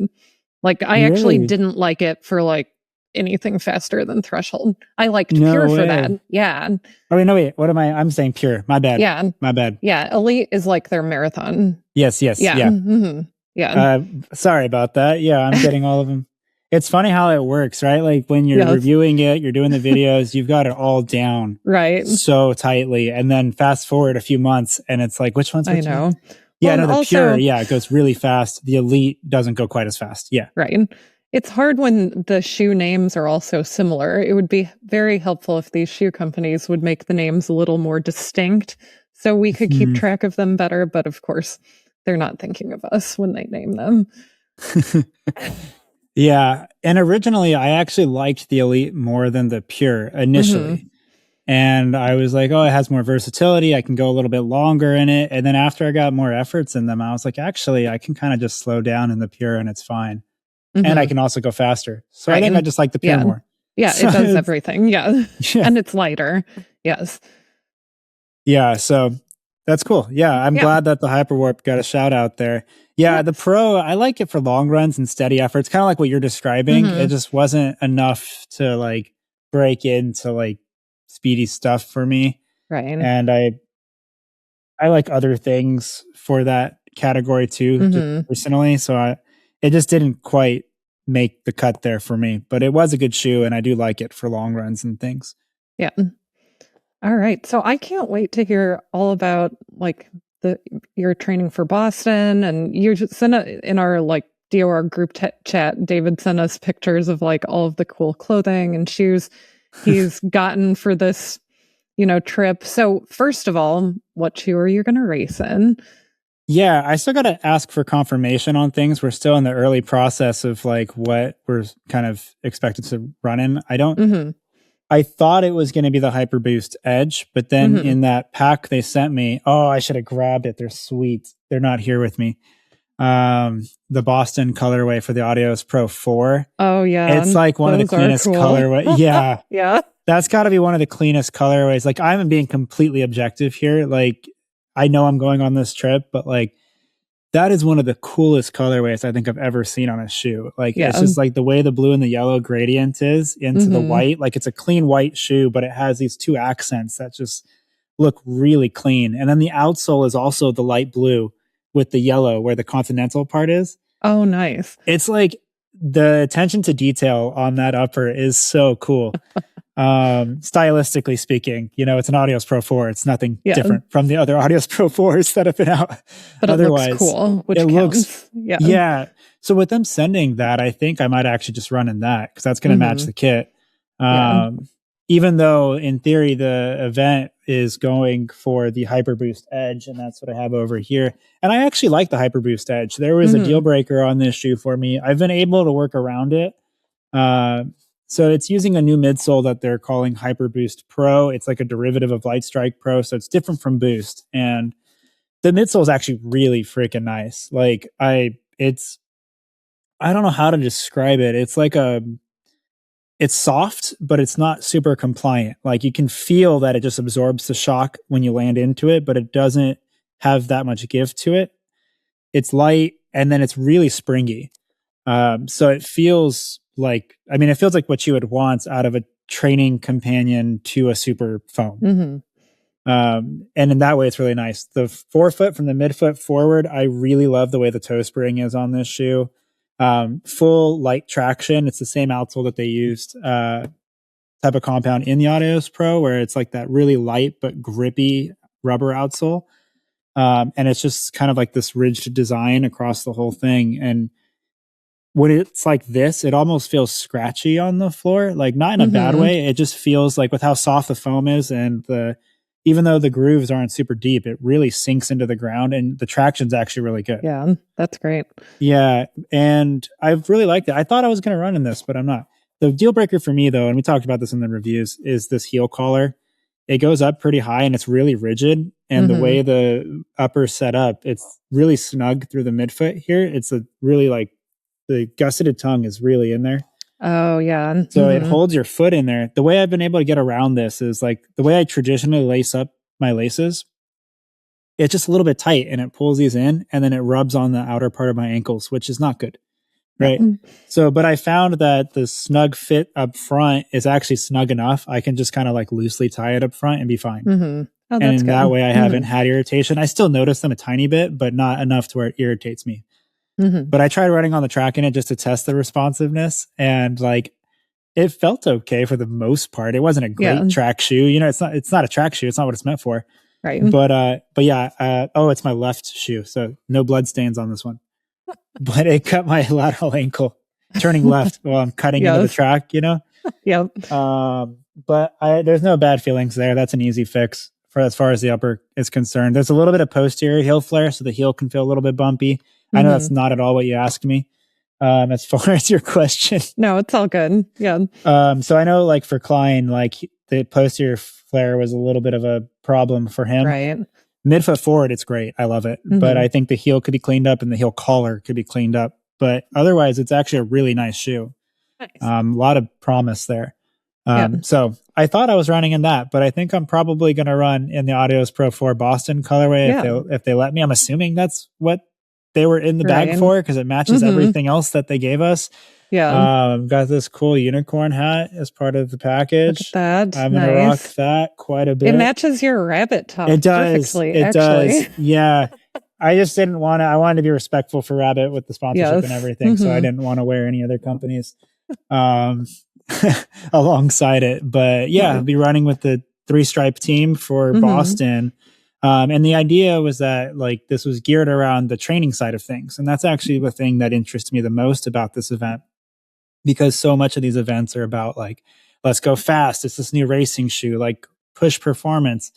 Like I actually didn't like it for like anything faster than threshold. I liked pure for that. Yeah. Oh wait, no wait. What am I? I'm saying pure. My bad. Yeah. My bad. Yeah. Elite is like their marathon. Yes. Yeah. Yeah. Mm-hmm. Yeah. Sorry about that. Yeah, I'm getting all of them. It's funny how it works, right? Like when you're reviewing it, you're doing the videos, you've got it all down right so tightly. And then fast forward a few months and it's like, which one's which? I know. Yeah, Well, no, and the also, Pure, yeah, it goes really fast. The Elite doesn't go quite as fast. Yeah. right. It's hard when the shoe names are all so similar. It would be very helpful if these shoe companies would make the names a little more distinct so we could keep track of them better. But of course, they're not thinking of us when they name them. Yeah. And originally, I actually liked the Elite more than the Pure initially. And I was like, oh, it has more versatility. I can go a little bit longer in it. And then after I got more efforts in them, I was like, actually, I can kind of just slow down in the Pure and it's fine. And I can also go faster. So I think I just like the Pure more. Yeah, So it does everything. Yeah. And it's lighter. Yes. Yeah. So that's cool. Yeah. I'm glad that the Hyperwarp got a shout out there. Yeah. The Pro, I like it for long runs and steady efforts, kind of like what you're describing. It just wasn't enough to like break into like speedy stuff for me. Right. And I like other things for that category too, just personally. So it just didn't quite make the cut there for me, but it was a good shoe and I do like it for long runs and things. Yeah. All right. So I can't wait to hear all about like your training for Boston, and you just sent in our like DOR group chat. David sent us pictures of like all of the cool clothing and shoes he's gotten for this, trip. So first of all, what shoe are you going to race in? Yeah, I still got to ask for confirmation on things. We're still in the early process of like what we're kind of expected to run in. I thought it was going to be the Hyper Boost Edge, but then in that pack they sent me, oh, I should have grabbed it. They're sweet. They're not here with me. The Boston colorway for the Adios Pro 4. Oh yeah. It's like one of the cleanest colorways. Yeah. Yeah. That's got to be one of the cleanest colorways. Like I'm being completely objective here. Like I know I'm going on this trip, but like that is one of the coolest colorways I think I've ever seen on a shoe. Like it's just like the way the blue and the yellow gradient is into the white. Like it's a clean white shoe, but it has these two accents that just look really clean. And then the outsole is also the light blue with the yellow where the continental part is. Oh, nice. It's like the attention to detail on that upper is so cool. Stylistically speaking, it's an Adios Pro 4. It's nothing different from the other Adios Pro 4s that have been out. But otherwise, it looks cool, which counts. Yeah. So with them sending that, I think I might actually just run in that because that's going to match the kit. Even though in theory the event is going for the Hyper Boost Edge, and that's what I have over here. And I actually like the Hyper Boost Edge. There was a deal breaker on this shoe for me. I've been able to work around it. So it's using a new midsole that they're calling Hyper Boost Pro. It's like a derivative of Light Strike Pro, so it's different from Boost. And the midsole is actually really freaking nice. Like I don't know how to describe it. It's like it's soft, but it's not super compliant. Like you can feel that it just absorbs the shock when you land into it, but it doesn't have that much give to it. It's light and then it's really springy. So it feels like what you would want out of a training companion to a super foam. And in that way, it's really nice. The forefoot from the midfoot forward, I really love the way the toe spring is on this shoe. Full light traction. It's the same outsole that they used, type of compound in the Adios Pro, where it's like that really light but grippy rubber outsole. And it's just kind of like this ridged design across the whole thing. And when it's like this, it almost feels scratchy on the floor, like not in a bad way. It just feels like with how soft the foam is and even though the grooves aren't super deep, it really sinks into the ground and the traction's actually really good. Yeah, that's great. Yeah. And I've really liked it. I thought I was going to run in this, but I'm not. The deal breaker for me though, and we talked about this in the reviews, is this heel collar. It goes up pretty high and it's really rigid. And the way the upper's set up, it's really snug through the midfoot here. It's a really like, the gusseted tongue is really in there. Oh, yeah. So it holds your foot in there. The way I've been able to get around this is like the way I traditionally lace up my laces. It's just a little bit tight and it pulls these in and then it rubs on the outer part of my ankles, which is not good. Right. So, but I found that the snug fit up front is actually snug enough. I can just kind of like loosely tie it up front and be fine. Oh, and in that way, I haven't had irritation. I still notice them a tiny bit, but not enough to where it irritates me. But I tried running on the track in it just to test the responsiveness, and like it felt okay for the most part. It wasn't a great track shoe. You know, it's not a track shoe. It's not what it's meant for. Right. But yeah, oh, it's my left shoe. So no blood stains on this one. But it cut my lateral ankle turning left while I'm cutting into the track, you know? Yep. But there's no bad feelings there. That's an easy fix for as far as the upper is concerned. There's a little bit of posterior heel flare, so the heel can feel a little bit bumpy. I know that's not at all what you asked me. As far as your question. No, it's all good. Yeah. So I know like for Klein, like the posterior flare was a little bit of a problem for him. Right. Midfoot forward, it's great. I love it. But I think the heel could be cleaned up and the heel collar could be cleaned up. But otherwise, it's actually a really nice shoe. Nice. A lot of promise there. So I thought I was running in that, but I think I'm probably going to run in the Adios Pro 4 Boston colorway if they let me. I'm assuming that's what they were in the bag for, because it matches everything else that they gave us. Yeah. Got this cool unicorn hat as part of the package. Look at that. I'm going to rock that quite a bit. It matches your rabbit top. It does. Perfectly, it does. Yeah. I just didn't want to, I wanted to be respectful for Rabbit with the sponsorship and everything. So I didn't want to wear any other companies alongside it. But yeah, I'll be running with the 3-stripe team for Boston. And the idea was that like this was geared around the training side of things. And that's actually the thing that interests me the most about this event, because so much of these events are about like, let's go fast. It's this new racing shoe, like push performance.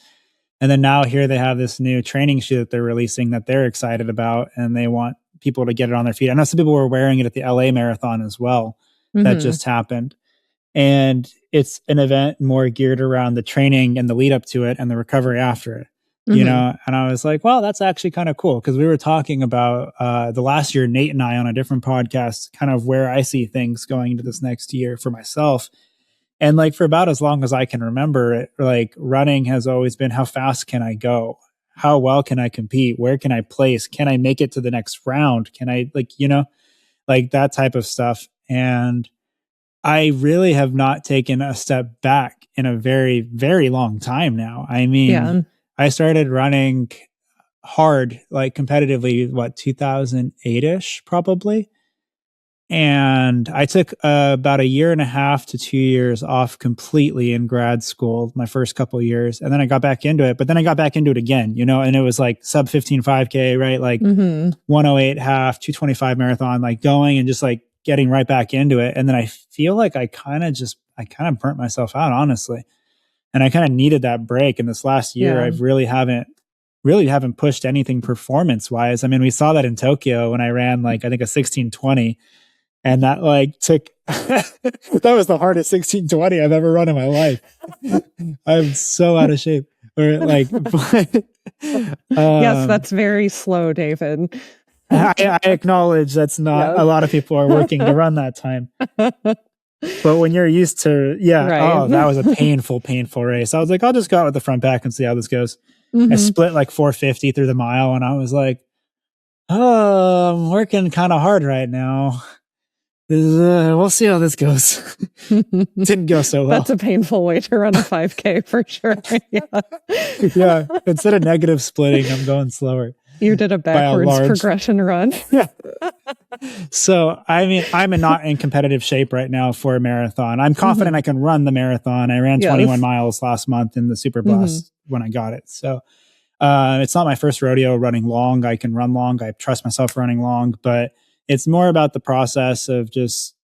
And then now here they have this new training shoe that they're releasing that they're excited about, and they want people to get it on their feet. I know some people were wearing it at the LA Marathon as well. That just happened. And it's an event more geared around the training and the lead up to it and the recovery after it. You know, and I was like, well, that's actually kind of cool, because we were talking about the last year, Nate and I on a different podcast, kind of where I see things going into this next year for myself. And like for about as long as I can remember it, like running has always been, how fast can I go? How well can I compete? Where can I place? Can I make it to the next round? Can I like, you know, like that type of stuff. And I really have not taken a step back in a very, very long time now. I mean, I started running hard, like competitively, 2008-ish probably. And I took about 1.5 to 2 years off completely in grad school, my first couple of years. And then I got back into it, but then I got back into it again, you know, and it was like sub 15 5K, right? Like 108 half, 225 marathon, like going and just like getting right back into it. And then I feel like I kind of burnt myself out, honestly. And I kind of needed that break. And this last year, I've really haven't pushed anything performance wise. I mean, we saw that in Tokyo when I ran like, I think a 16:20. And that like took, that was the hardest 16:20 I've ever run in my life. I'm so out of shape. Or like, yes, that's very slow, David. I acknowledge that's not a lot of people are working to run that time. But when you're used to, that was a painful race. I was like, I'll just go out with the front pack and see how this goes. I split like 450 through the mile, and I was like, oh, I'm working kind of hard right now. We'll see how this goes. Didn't go so well. That's a painful way to run a 5K for sure. Yeah. Instead of negative splitting, I'm going slower. You did a backwards progression run. Yeah. So, I mean, I'm not in competitive shape right now for a marathon. I'm confident I can run the marathon. I ran 21 miles last month in the Super Blast when I got it. So, it's not my first rodeo running long. I can run long. I trust myself running long, but it's more about the process of just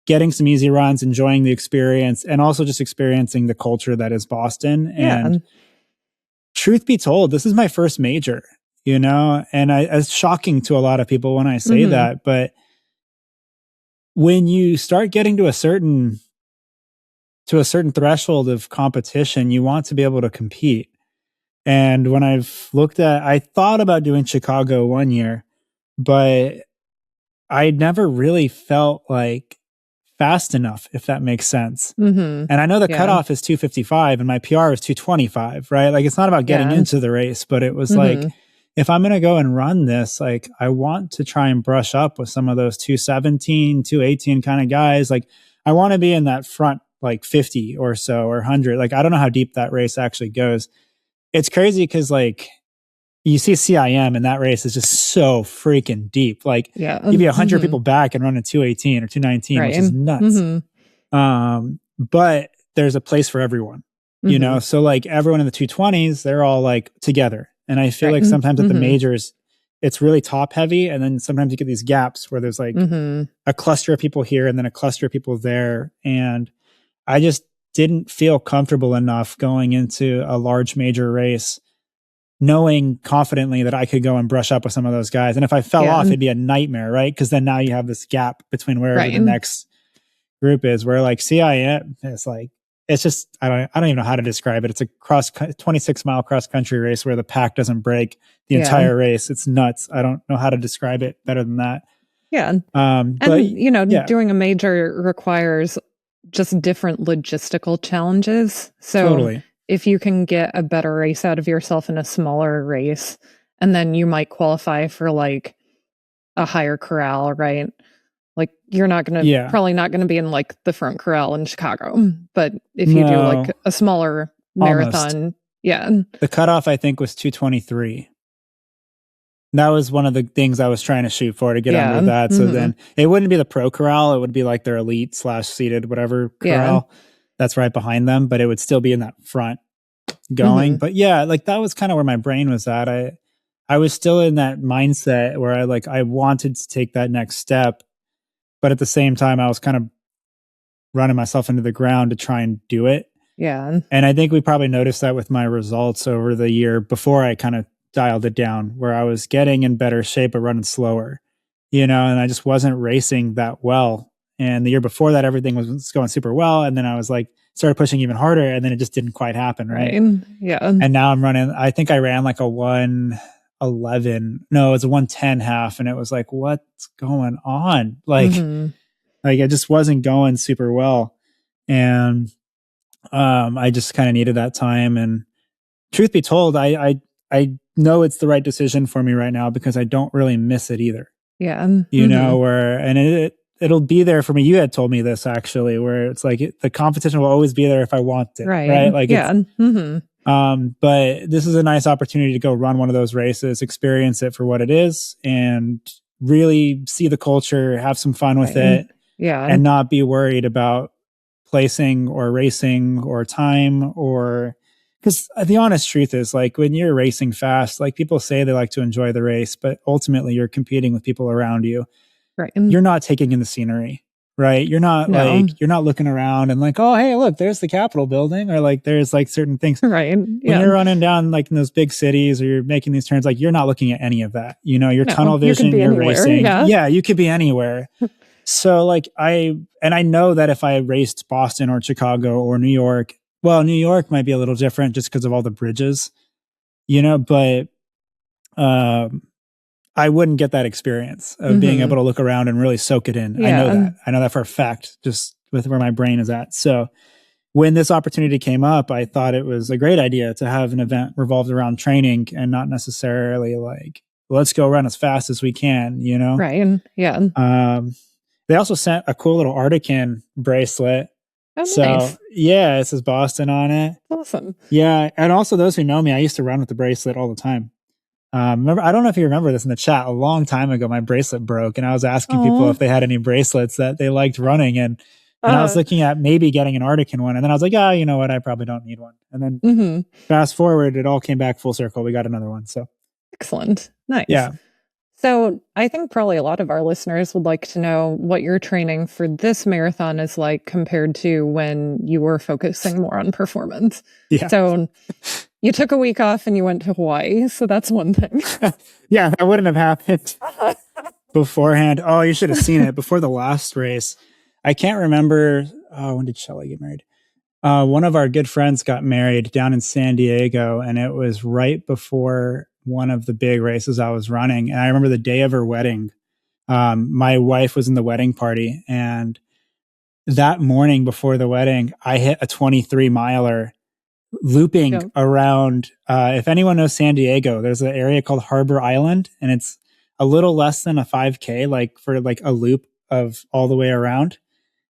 getting some easy runs, enjoying the experience, and also just experiencing the culture that is Boston. And truth be told, this is my first major. You know, and it's shocking to a lot of people when I say that, but when you start getting to a certain threshold of competition, you want to be able to compete. And when I thought about doing Chicago one year, but I never really felt like fast enough, if that makes sense. And I know the cutoff is 255 and my PR is 225, right? Like it's not about getting into the race, but it was like, if I'm going to go and run this, like I want to try and brush up with some of those 217, 218 kind of guys. Like I want to be in that front, like 50 or so, or 100. Like, I don't know how deep that race actually goes. It's crazy because like you see CIM, and that race is just so freaking deep. Like, Yeah. give you 100 people back and run a 218 or 219, Right. which is nuts. But there's a place for everyone, you know? So like everyone in the 220s, they're all like together. And I feel like sometimes at the majors, it's really top heavy. And then sometimes you get these gaps where there's like a cluster of people here and then a cluster of people there. And I just didn't feel comfortable enough going into a large major race knowing confidently that I could go and brush up with some of those guys. And if I fell off, it'd be a nightmare, right? Because then now you have this gap between wherever the next group is, where like CIM is like, it's just, I don't even know how to describe it. It's a 26-mile cross country race where the pack doesn't break the entire race. It's nuts. I don't know how to describe it better than that. Yeah. But doing a major requires just different logistical challenges. So totally. If you can get a better race out of yourself in a smaller race, and then you might qualify for like a higher corral, right? Like you're not going to, probably not going to be in like the front corral in Chicago. But if you do like a smaller marathon, The cutoff I think was 223. That was one of the things I was trying to shoot for, to get under that. So then it wouldn't be the pro corral. It would be like their elite / seated, whatever corral that's right behind them. But it would still be in that front going. But yeah, like that was kind of where my brain was at. I was still in that mindset where I wanted to take that next step. But at the same time, I was kind of running myself into the ground to try and do it. Yeah. And I think we probably noticed that with my results over the year before I kind of dialed it down, where I was getting in better shape but running slower, and I just wasn't racing that well. And the year before that, everything was going super well. And then I was like, started pushing even harder, and then it just didn't quite happen. Right. Yeah. And now I'm running, I think I ran like a 111. No, it was a 110 half. And it was like, what's going on? Like it just wasn't going super well. And I just kind of needed that time. And truth be told, I know it's the right decision for me right now because I don't really miss it either. Yeah. And it'll be there for me. You had told me this actually, where it's like the competition will always be there if I want it. Right. Like, but this is a nice opportunity to go run one of those races, experience it for what it is, and really see the culture, have some fun with it. Yeah. And not be worried about placing or racing or time, or because the honest truth is, like, when you're racing fast, like, people say they like to enjoy the race, but ultimately you're competing with people around you. Right. You're not taking in the scenery, right? You're not you're not looking around and like, oh, hey, look, there's the Capitol building, or like, there's like certain things. Right. When you're running down like in those big cities, or you're making these turns, like, you're not looking at any of that. Your tunnel vision, you're racing. Yeah, you could be anywhere. So like I know that if I raced Boston or Chicago or New York, well, New York might be a little different just because of all the bridges, but I wouldn't get that experience of being able to look around and really soak it in. Yeah. I know that for a fact, just with where my brain is at. So when this opportunity came up, I thought it was a great idea to have an event revolved around training and not necessarily like, let's go run as fast as we can, Right. Yeah. They also sent a cool little Artican bracelet. Oh, so nice. Yeah, it says Boston on it. Awesome. Yeah. And also, those who know me, I used to run with the bracelet all the time. Remember, I don't know if you remember this in the chat, a long time ago, my bracelet broke, and I was asking people if they had any bracelets that they liked running. And I was looking at maybe getting an Artican one. And then I was like, you know what? I probably don't need one. And then fast forward, it all came back full circle. We got another one. So excellent. Nice. Yeah. So I think probably a lot of our listeners would like to know what your training for this marathon is like compared to when you were focusing more on performance. Yeah. So you took a week off and you went to Hawaii. So that's one thing. Yeah, that wouldn't have happened beforehand. Oh, you should have seen it before the last race. I can't remember. When did Shelly get married? One of our good friends got married down in San Diego, and it was right before one of the big races I was running. And I remember the day of her wedding, my wife was in the wedding party. And that morning before the wedding, I hit a 23 miler looping around. If anyone knows San Diego, there's an area called Harbor Island, and it's a little less than a 5K, like for like a loop of all the way around.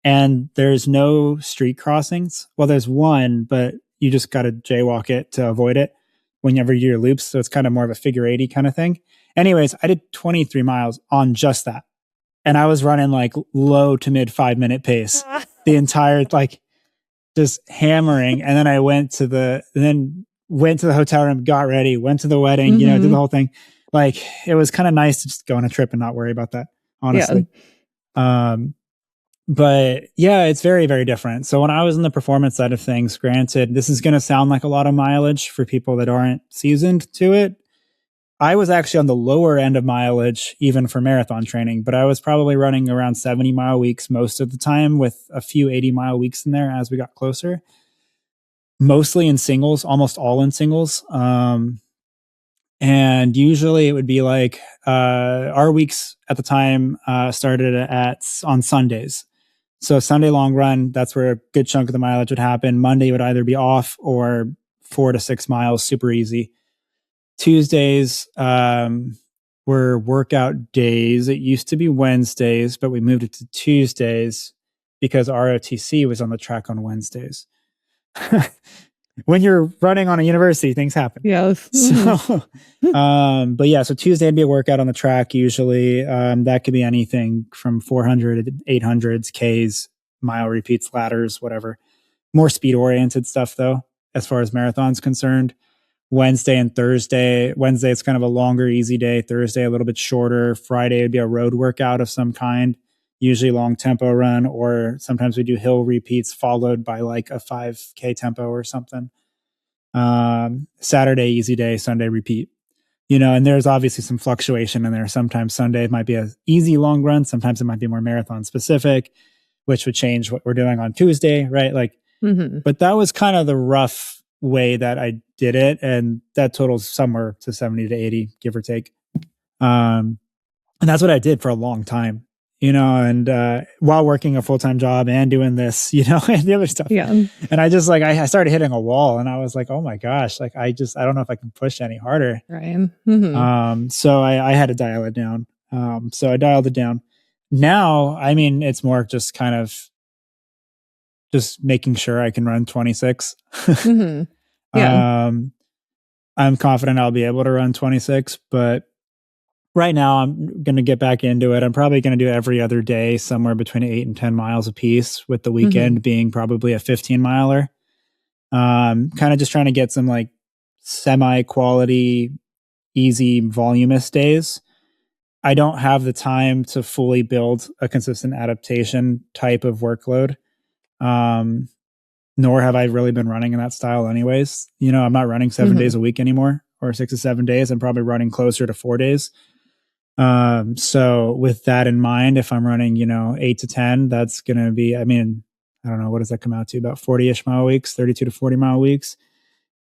And there's no street crossings. Well, there's one, but you just got to jaywalk it to avoid it. whenever you do your loops. So it's kind of more of a figure 80 kind of thing. Anyways, I did 23 miles on just that. And I was running like low to mid 5-minute pace the entire, like just hammering. And then I went to the hotel room, got ready, went to the wedding, did the whole thing. Like it was kind of nice to just go on a trip and not worry about that, honestly. Yeah. But yeah, it's very, very different. So when I was in the performance side of things, granted, this is going to sound like a lot of mileage for people that aren't seasoned to it. I was actually on the lower end of mileage, even for marathon training, but I was probably running around 70-mile weeks most of the time with a few 80-mile weeks in there as we got closer. Mostly in singles, almost all in singles. And usually it would be like our weeks at the time started on Sundays. So Sunday long run, that's where a good chunk of the mileage would happen. Monday would either be off or 4 to 6 miles, super easy. Tuesdays were workout days. It used to be Wednesdays, but we moved it to Tuesdays because ROTC was on the track on Wednesdays. When you're running on a university, things happen. Yes. So, but yeah, so Tuesday would be a workout on the track usually. That could be anything from 400, 800s, Ks, mile repeats, ladders, whatever. More speed oriented stuff though, as far as marathons concerned. Wednesday and Thursday. Wednesday, it's kind of a longer, easy day. Thursday, a little bit shorter. Friday would be a road workout of some kind, usually long tempo run, or sometimes we do hill repeats followed by like a 5K tempo or something. Saturday, easy day. Sunday, repeat. And there's obviously some fluctuation in there. Sometimes Sunday might be an easy long run. Sometimes it might be more marathon specific, which would change what we're doing on Tuesday, right? Like, but that was kind of the rough way that I did it, and that totals somewhere to 70 to 80, give or take. And that's what I did for a long time, and while working a full-time job and doing this, and the other stuff. Yeah. And I just like I started hitting a wall, and I was like, oh my gosh, like I don't know if I can push any harder. Right. So I had to dial it down. So I dialed it down. Now, I mean, it's more just kind of just making sure I can run 26. Yeah. I'm confident I'll be able to run 26, but right now I'm going to get back into it. I'm probably going to do every other day, somewhere between 8 and 10 miles a piece, with the weekend being probably a 15 miler. Kind of just trying to get some like semi-quality, easy, voluminous days. I don't have the time to fully build a consistent adaptation type of workload. Nor have I really been running in that style anyways. I'm not running 7 days a week anymore, or 6 to 7 days. I'm probably running closer to 4 days. So with that in mind, if I'm running, 8 to 10, that's going to be, I mean, I don't know, what does that come out to? About 40-ish mile weeks, 32 to 40 mile weeks.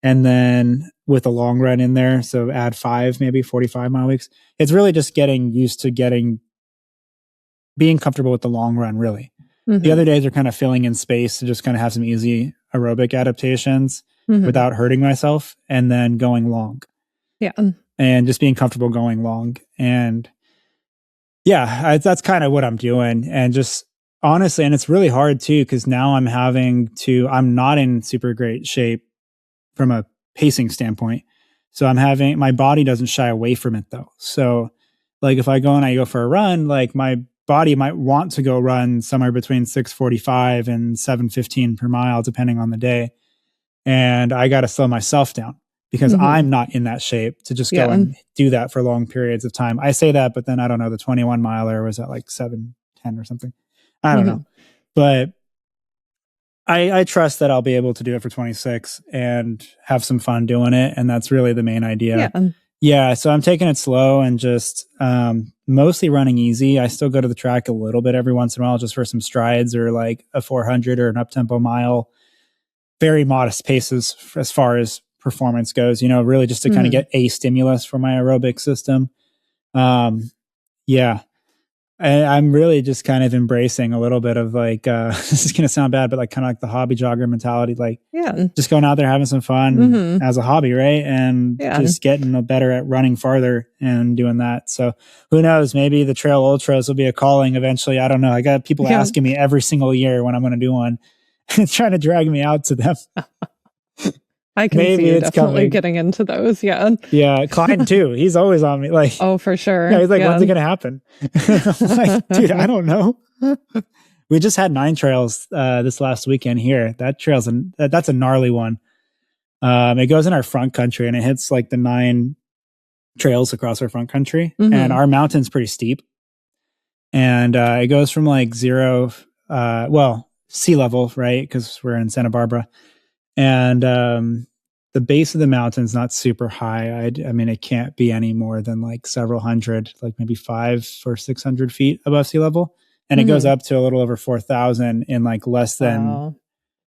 And then with a long run in there, so add 5, maybe 45 mile weeks. It's really just getting used to being comfortable with the long run, really. The other days are kind of filling in space to just kind of have some easy aerobic adaptations without hurting myself, and then going long. Yeah. And just being comfortable going long. And yeah, that's kind of what I'm doing. And just honestly, and it's really hard too, because now I'm not in super great shape from a pacing standpoint. So my body doesn't shy away from it though. So like if I go for a run, like my body might want to go run somewhere between 6:45 and 7:15 per mile, depending on the day. And I got to slow myself down because I'm not in that shape to just go and do that for long periods of time. I say that, but then I don't know, the 21 miler was at like 7:10 or something. I don't know. But I trust that I'll be able to do it for 26 and have some fun doing it. And that's really the main idea. Yeah. So I'm taking it slow and just mostly running easy. I still go to the track a little bit every once in a while just for some strides or like a 400 or an up-tempo mile. Very modest paces as far as performance goes, really just to kind of get a stimulus for my aerobic system. Yeah. I'm really just kind of embracing a little bit of like, this is going to sound bad, but like kind of like the hobby jogger mentality, like just going out there, having some fun as a hobby. Right. And just getting better at running farther and doing that. So who knows, maybe the trail ultras will be a calling eventually. I don't know. I got people asking me every single year when I'm going to do one, trying to drag me out to them. I can maybe see you it's definitely coming. getting into those. Yeah. Yeah, Klein too. He's always on me. Like, Oh, for sure. yeah, he's like, when's it gonna happen? I'm like, dude, I don't know. We just had 9 trails this last weekend here. That's a gnarly one. It goes in our front country and it hits like the 9 trails across our front country, and our mountain's pretty steep. And it goes from like 0, sea level, right? Because we're in Santa Barbara, and the base of the mountain's not super high. I mean, it can't be any more than like several hundred, like maybe 500 or 600 feet above sea level, and it goes up to a little over 4,000 in like less than. Wow.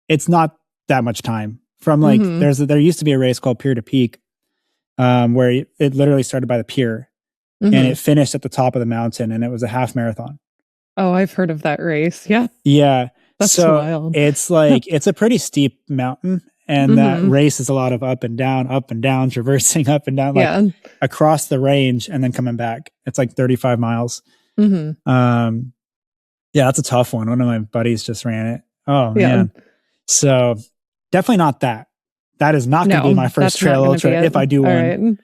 It's not that much time from like there used to be a race called Pier to Peak, where it literally started by the pier. And it finished at the top of the mountain, and it was a half marathon. Oh, I've heard of that race. Yeah. Yeah. That's so wild. It's like, it's a pretty steep mountain, and that race is a lot of up and down, traversing up and down, like across the range and then coming back. It's like 35 miles. Yeah, that's a tough one. One of my buddies just ran it. Oh, man. So definitely not that. That is not going to be my first trail ultra if I do one. Right.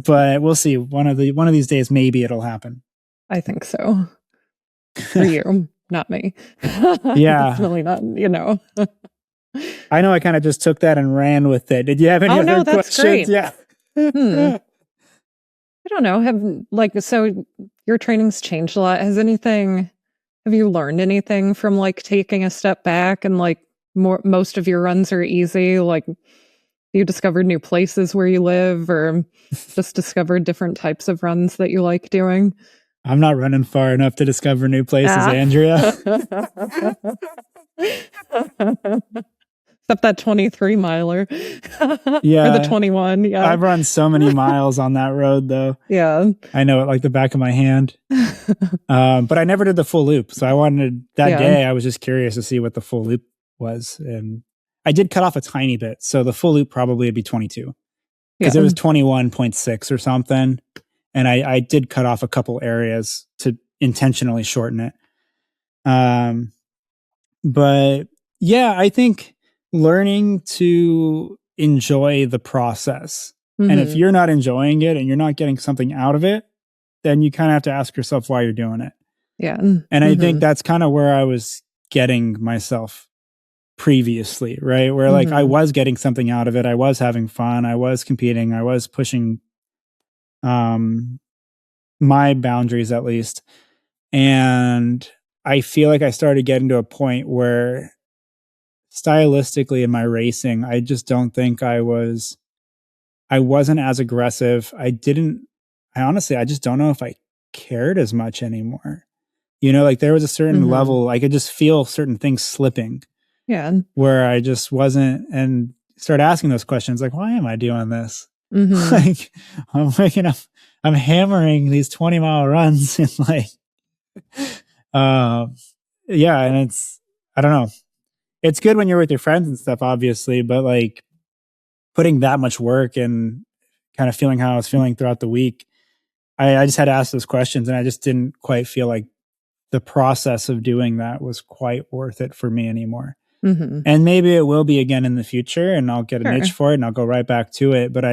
But we'll see. One of these days, maybe it'll happen. I think so. For you, not me. Yeah. Definitely not, I know I kind of just took that and ran with it. Did you have any other questions? Great. Yeah. I don't know. So your training's changed a lot. Have you learned anything from like taking a step back, and like most of your runs are easy? Like, you discovered new places where you live, or just discovered different types of runs that you like doing? I'm not running far enough to discover new places, Andrea. Except that 23 miler. Yeah. Or the 21. Yeah. I've run so many miles on that road, though. Yeah. I know it like the back of my hand. But I never did the full loop. So day, I was just curious to see what the full loop was. And I did cut off a tiny bit. So the full loop probably would be 22. Because it was 21.6 or something. And I did cut off a couple areas to intentionally shorten it. But yeah, I think learning to enjoy the process. And if you're not enjoying it and you're not getting something out of it, then you kind of have to ask yourself why you're doing it. Yeah. And I think that's kind of where I was getting myself previously, right? Where like I was getting something out of it. I was having fun. I was competing. I was pushing my boundaries at least. And I feel like I started getting to a point where stylistically in my racing, I just don't think I wasn't as aggressive. I just don't know if I cared as much anymore. Like there was a certain level, I could just feel certain things slipping. Yeah. Where I just wasn't, and start asking those questions like, why am I doing this? Like I'm waking up, I'm hammering these 20-mile runs and like, yeah. And I don't know. It's good when you're with your friends and stuff, obviously, but like putting that much work and kind of feeling how I was feeling throughout the week, I just had to ask those questions, and I just didn't quite feel like the process of doing that was quite worth it for me anymore. And maybe it will be again in the future, and I'll get an itch for it and I'll go right back to it. But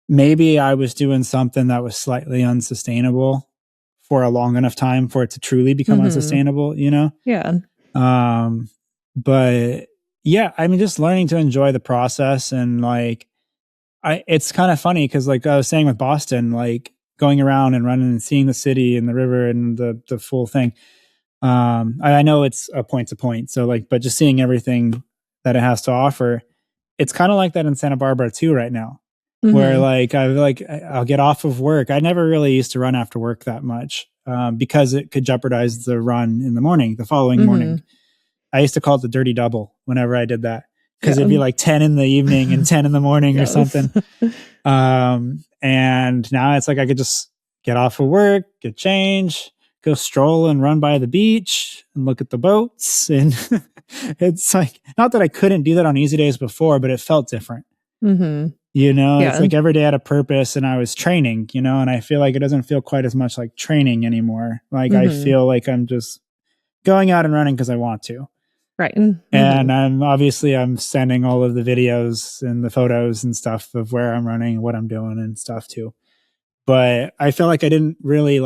maybe I was doing something that was slightly unsustainable for a long enough time for it to truly become unsustainable, Yeah. But yeah, I mean, just learning to enjoy the process. And like, it's kind of funny because like I was saying with Boston, like going around and running and seeing the city and the river and the full thing. I know it's a point to point. So like, but just seeing everything that it has to offer, it's kind of like that in Santa Barbara too right now, where like, I'll get off of work. I never really used to run after work that much, because it could jeopardize the run in the morning, the following morning. I used to call it the dirty double whenever I did that, because it'd be like 10 in the evening and 10 in the morning or something. And now it's like, I could just get off of work, get changed, go stroll and run by the beach and look at the boats. And it's like, not that I couldn't do that on easy days before, but it felt different. It's like every day had a purpose, and I was training, and I feel like it doesn't feel quite as much like training anymore. Like I feel like I'm just going out and running because I want to. Right. And I'm sending all of the videos and the photos and stuff of where I'm running, what I'm doing and stuff too. But I felt like I didn't really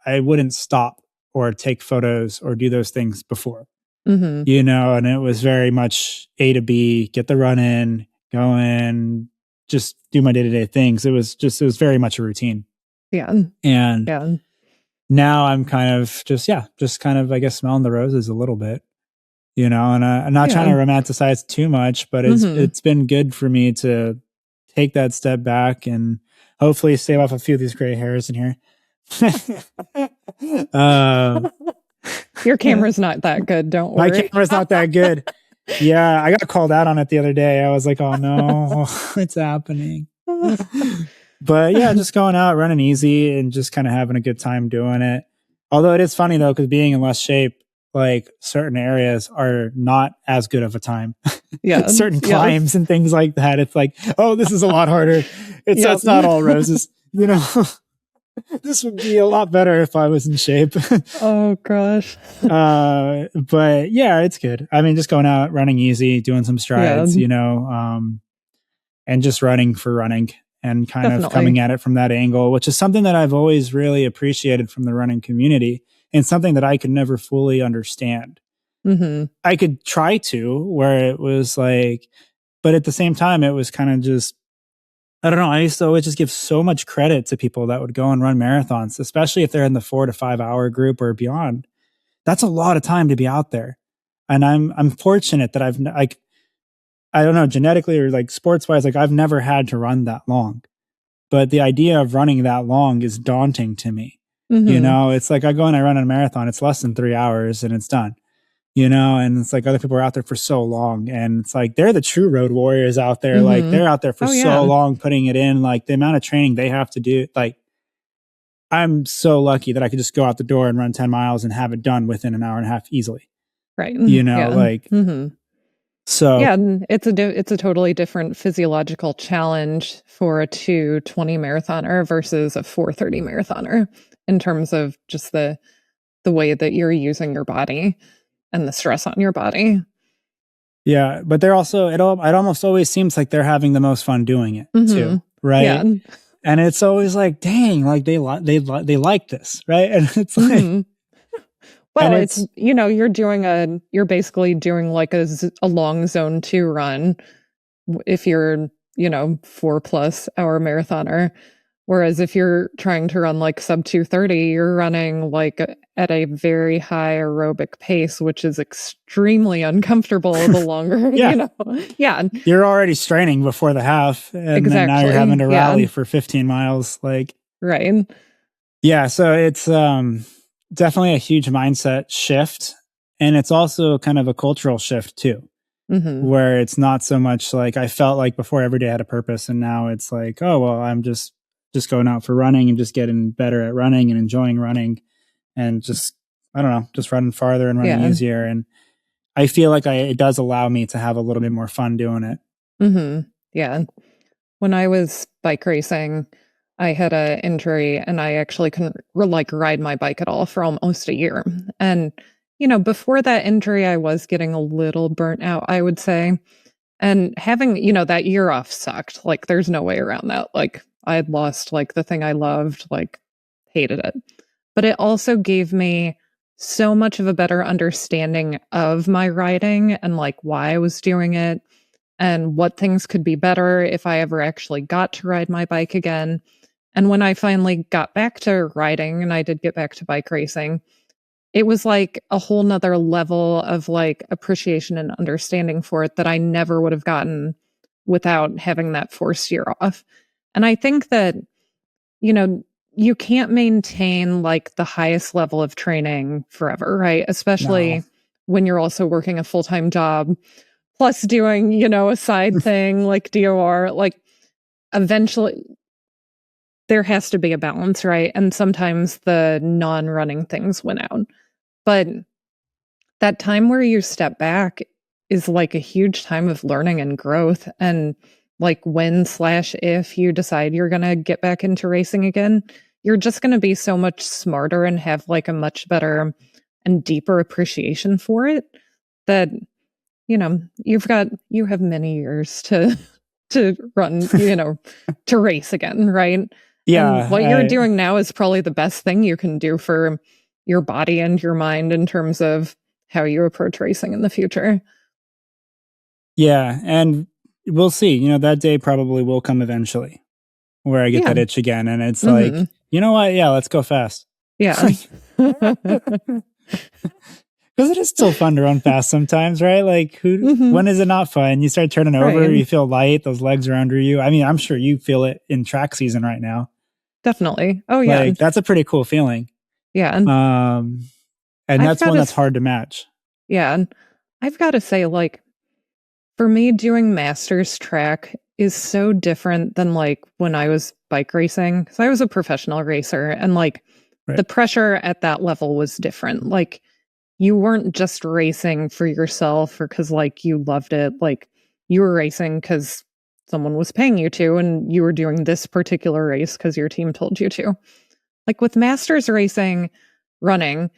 I wouldn't stop or take photos or do those things before, and it was very much A to B, get the run in, go in, just do my day-to-day things. It was very much a routine. Yeah. And Yeah. now I'm kind of I guess smelling the roses a little bit, and I'm not trying to romanticize too much, but it's been good for me to take that step back and hopefully save off a few of these gray hairs in here. Your camera's not that good, don't worry. My camera's not that good. Yeah, I got called out on it the other day. I was like, oh no, it's happening. But yeah, just going out, running easy and just kind of having a good time doing it. Although it is funny though, because being in less shape, like certain areas are not as good of a time. Yeah. Certain climbs and things like that. It's like, oh, this is a lot harder. It's not all roses, This would be a lot better if I was in shape. Oh gosh. But yeah, it's good. I mean, just going out, running easy, doing some strides, and just running for running and kind of coming at it from that angle, which is something that I've always really appreciated from the running community and something that I could never fully understand. I could try to, where it was but at the same time, it was kind of just, I don't know. I used to always just give so much credit to people that would go and run marathons, especially if they're in the 4 to 5 hour group or beyond. That's a lot of time to be out there. And I'm fortunate that I don't know, genetically or sports wise, I've never had to run that long, but the idea of running that long is daunting to me. It's like I go and I run a marathon. It's less than 3 hours and it's done. And it's like other people are out there for so long, and it's like they're the true road warriors out there. They're out there for so long, putting it in, the amount of training they have to do. I'm so lucky that I could just go out the door and run 10 miles and have it done within an hour and a half easily. Right. So yeah, it's a totally different physiological challenge for a 2:20 marathoner versus a 4:30 marathoner in terms of just the way that you're using your body and the stress on your body. Yeah, but they're also, it almost always seems like they're having the most fun doing it too, right? Yeah. And it's always like, dang, they like this, right? And it's like, well, it's you're basically doing a long zone 2 run if you're 4+ hour marathoner. Whereas if you're trying to run sub 2:30, you're running at a very high aerobic pace, which is extremely uncomfortable the longer, Yeah. You're already straining before the half. And then now you're having to rally for 15 miles. Right. Yeah. So it's definitely a huge mindset shift. And it's also kind of a cultural shift too. Where it's not so much I felt like before every day had a purpose. And now it's like, oh, well, I'm just going out for running and just getting better at running and enjoying running and just, I don't know, just running farther and running easier. And I feel like it does allow me to have a little bit more fun doing it. Yeah. When I was bike racing, I had an injury and I actually couldn't ride my bike at all for almost a year. And, before that injury, I was getting a little burnt out, I would say. And having, that year off sucked. There's no way around that. I had lost the thing I loved, hated it. But it also gave me so much of a better understanding of my riding and why I was doing it and what things could be better if I ever actually got to ride my bike again. And when I finally got back to riding and I did get back to bike racing, it was a whole nother level of appreciation and understanding for it that I never would have gotten without having that forced year off. And I think that, you can't maintain the highest level of training forever, right? Especially when you're also working a full-time job, plus doing, a side thing like DOR. Eventually there has to be a balance, right? And sometimes the non-running things win out. But that time where you step back is a huge time of learning and growth. And when/if you decide you're going to get back into racing again, you're just going to be so much smarter and have a much better and deeper appreciation for it that you have many years to run, to race again, right? And what you're Yeah. doing now is probably the best thing you can do for your body and your mind in terms of how you approach racing in the future. Yeah. And we'll see. That day probably will come eventually where I get Yeah. that itch again. And it's like, Mhm. you know what? Yeah, let's go fast. Yeah. Because it is still fun to run fast sometimes, right? Like, Mhm. when is it not fun? You start turning over, Right. you feel light, those legs are under you. I mean, I'm sure you feel it in track season right now. Definitely. Oh, yeah. Like, that's a pretty cool feeling. Yeah. And I've that's one gotta that's hard to match. Yeah, and I've gotta say, like, for me, doing masters track is so different than, like, when I was bike racing, because I was a professional racer, and, like, Right. the pressure at that level was different. Like, you weren't just racing for yourself or because like, you loved it, like, you were racing because someone was paying you to, and you were doing this particular race because your team told you to. Like, with masters racing, running,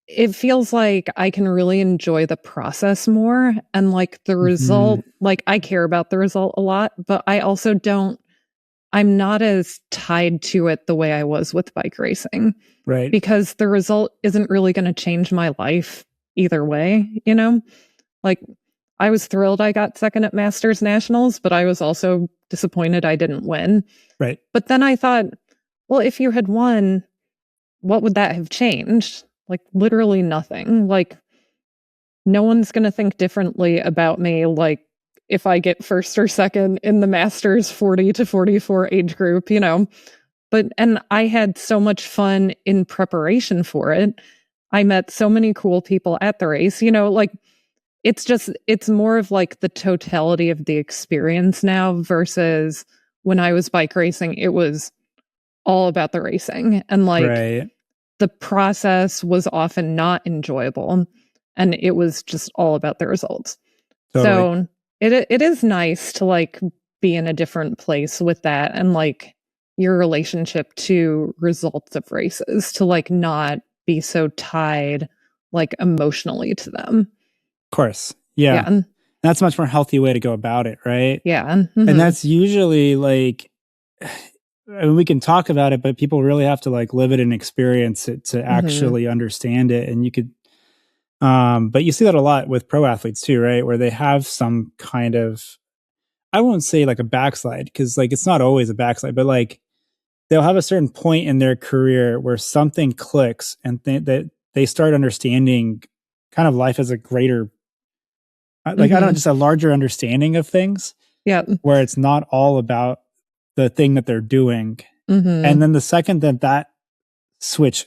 it feels like I can really enjoy the process more, and, like, the Mhm. result, like, I care about the result a lot, but I also don't I'm not as tied to it the way I was with bike racing, Right. because the result isn't really gonna change my life either way, you know? Like, I was thrilled I got second at Masters Nationals, but I was also disappointed I didn't win. Right. But then I thought, well, if you had won, what would that have changed? Like, literally nothing. Like, no one's going to think differently about me, like, if I get first or second in the Masters 40 to 44 age group, and I had so much fun in preparation for it. I met so many cool people at the race, like, it's more of like the totality of the experience now versus when I was bike racing, it was all about the racing. And like, Right. the process was often not enjoyable, and it was just all about the results. Totally. So it is nice to like be in a different place with that, and like your relationship to results of races, to like not be so tied like emotionally to them. Of course. Yeah. Yeah. That's a much more healthy way to go about it, right? Yeah. And Mhm. that's usually like, I mean, we can talk about it, but people really have to like live it and experience it to Mhm. actually understand it. And you could, but you see that a lot with pro athletes too, right? Where they have some kind of, I won't say like a backslide, because like it's not always a backslide, but like they'll have a certain point in their career where something clicks and that they start understanding kind of life as a greater, like, I don't know, Mhm. just a larger understanding of things, Yeah. where it's not all about the thing that they're doing. And Mhm. then the second that that switch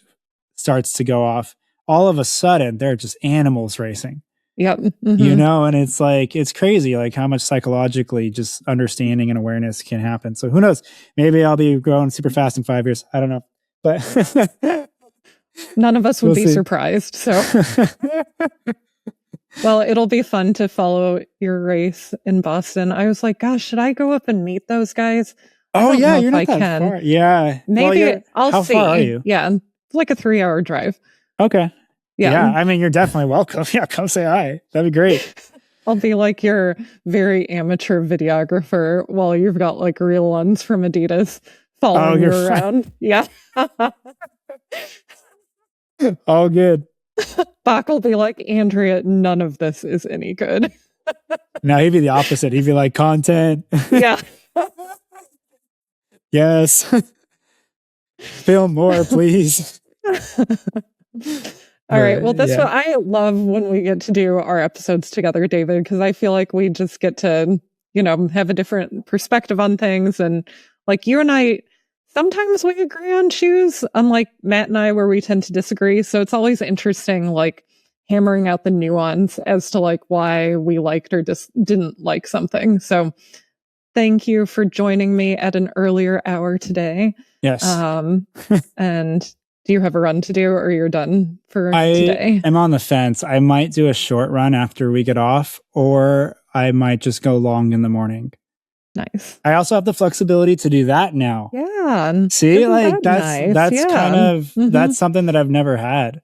starts to go off, all of a sudden they're just animals racing, Yep. Mhm. and it's like, it's crazy, like how much psychologically just understanding and awareness can happen. So who knows? Maybe I'll be growing super fast in 5 years. I don't know, but None of us would we'll be see. surprised. So, well, it'll be fun to follow your race in Boston. I was like, gosh, should I go up and meet those guys? I Oh don't yeah, know you're if not I that can. far. Yeah. Well, Maybe you're, I'll how far are see. you? Yeah. It's like a 3-hour drive. Okay. Yeah. Yeah. I mean, you're definitely welcome. Yeah. Come say hi. That'd be great. I'll be like your very amateur videographer while you've got like real ones from Adidas Oh, following you you're fine. around. Yeah. All good. Bach will be like, Andrea, none of this is any good. Now he'd be the opposite. He'd be like, content. Yeah. Yes. Film more, please. All right. Well, that's Yeah. what I love when we get to do our episodes together, David, because I feel like we just get to, have a different perspective on things. And like you and I, sometimes we agree on shoes, unlike Matt and I, where we tend to disagree. So it's always interesting, like hammering out the nuance as to like why we liked or just didn't like something. So thank you for joining me at an earlier hour today. Yes. And do you have a run to do, or you're done for I today? am on the fence. I might do a short run after we get off, or I might just go long in the morning. Nice. I also have the flexibility to do that now. Yeah. See, Isn't like that nice? that's Yeah. kind of Mhm. that's something that I've never had.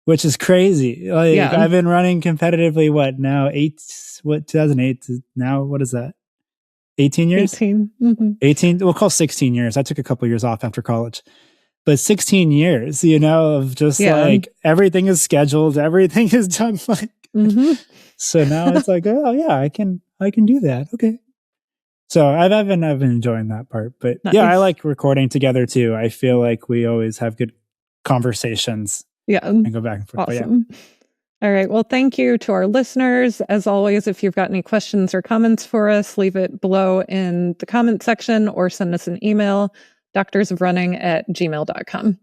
which is crazy. Like Yeah. I've been running competitively, 2008 to now, what is that? 18 years? 18. 18, we'll call 16 years. I took a couple years off after college. But 16 years, of just like everything is scheduled, everything is done. Like, so now it's like, oh yeah, I can do that. Okay. So I've been enjoying that part, but nice. Yeah, I like recording together too. I feel like we always have good conversations. Yeah. And go back and forth. Awesome. All right. Well, thank you to our listeners. As always, if you've got any questions or comments for us, leave it below in the comment section or send us an email, doctorsofrunning@gmail.com.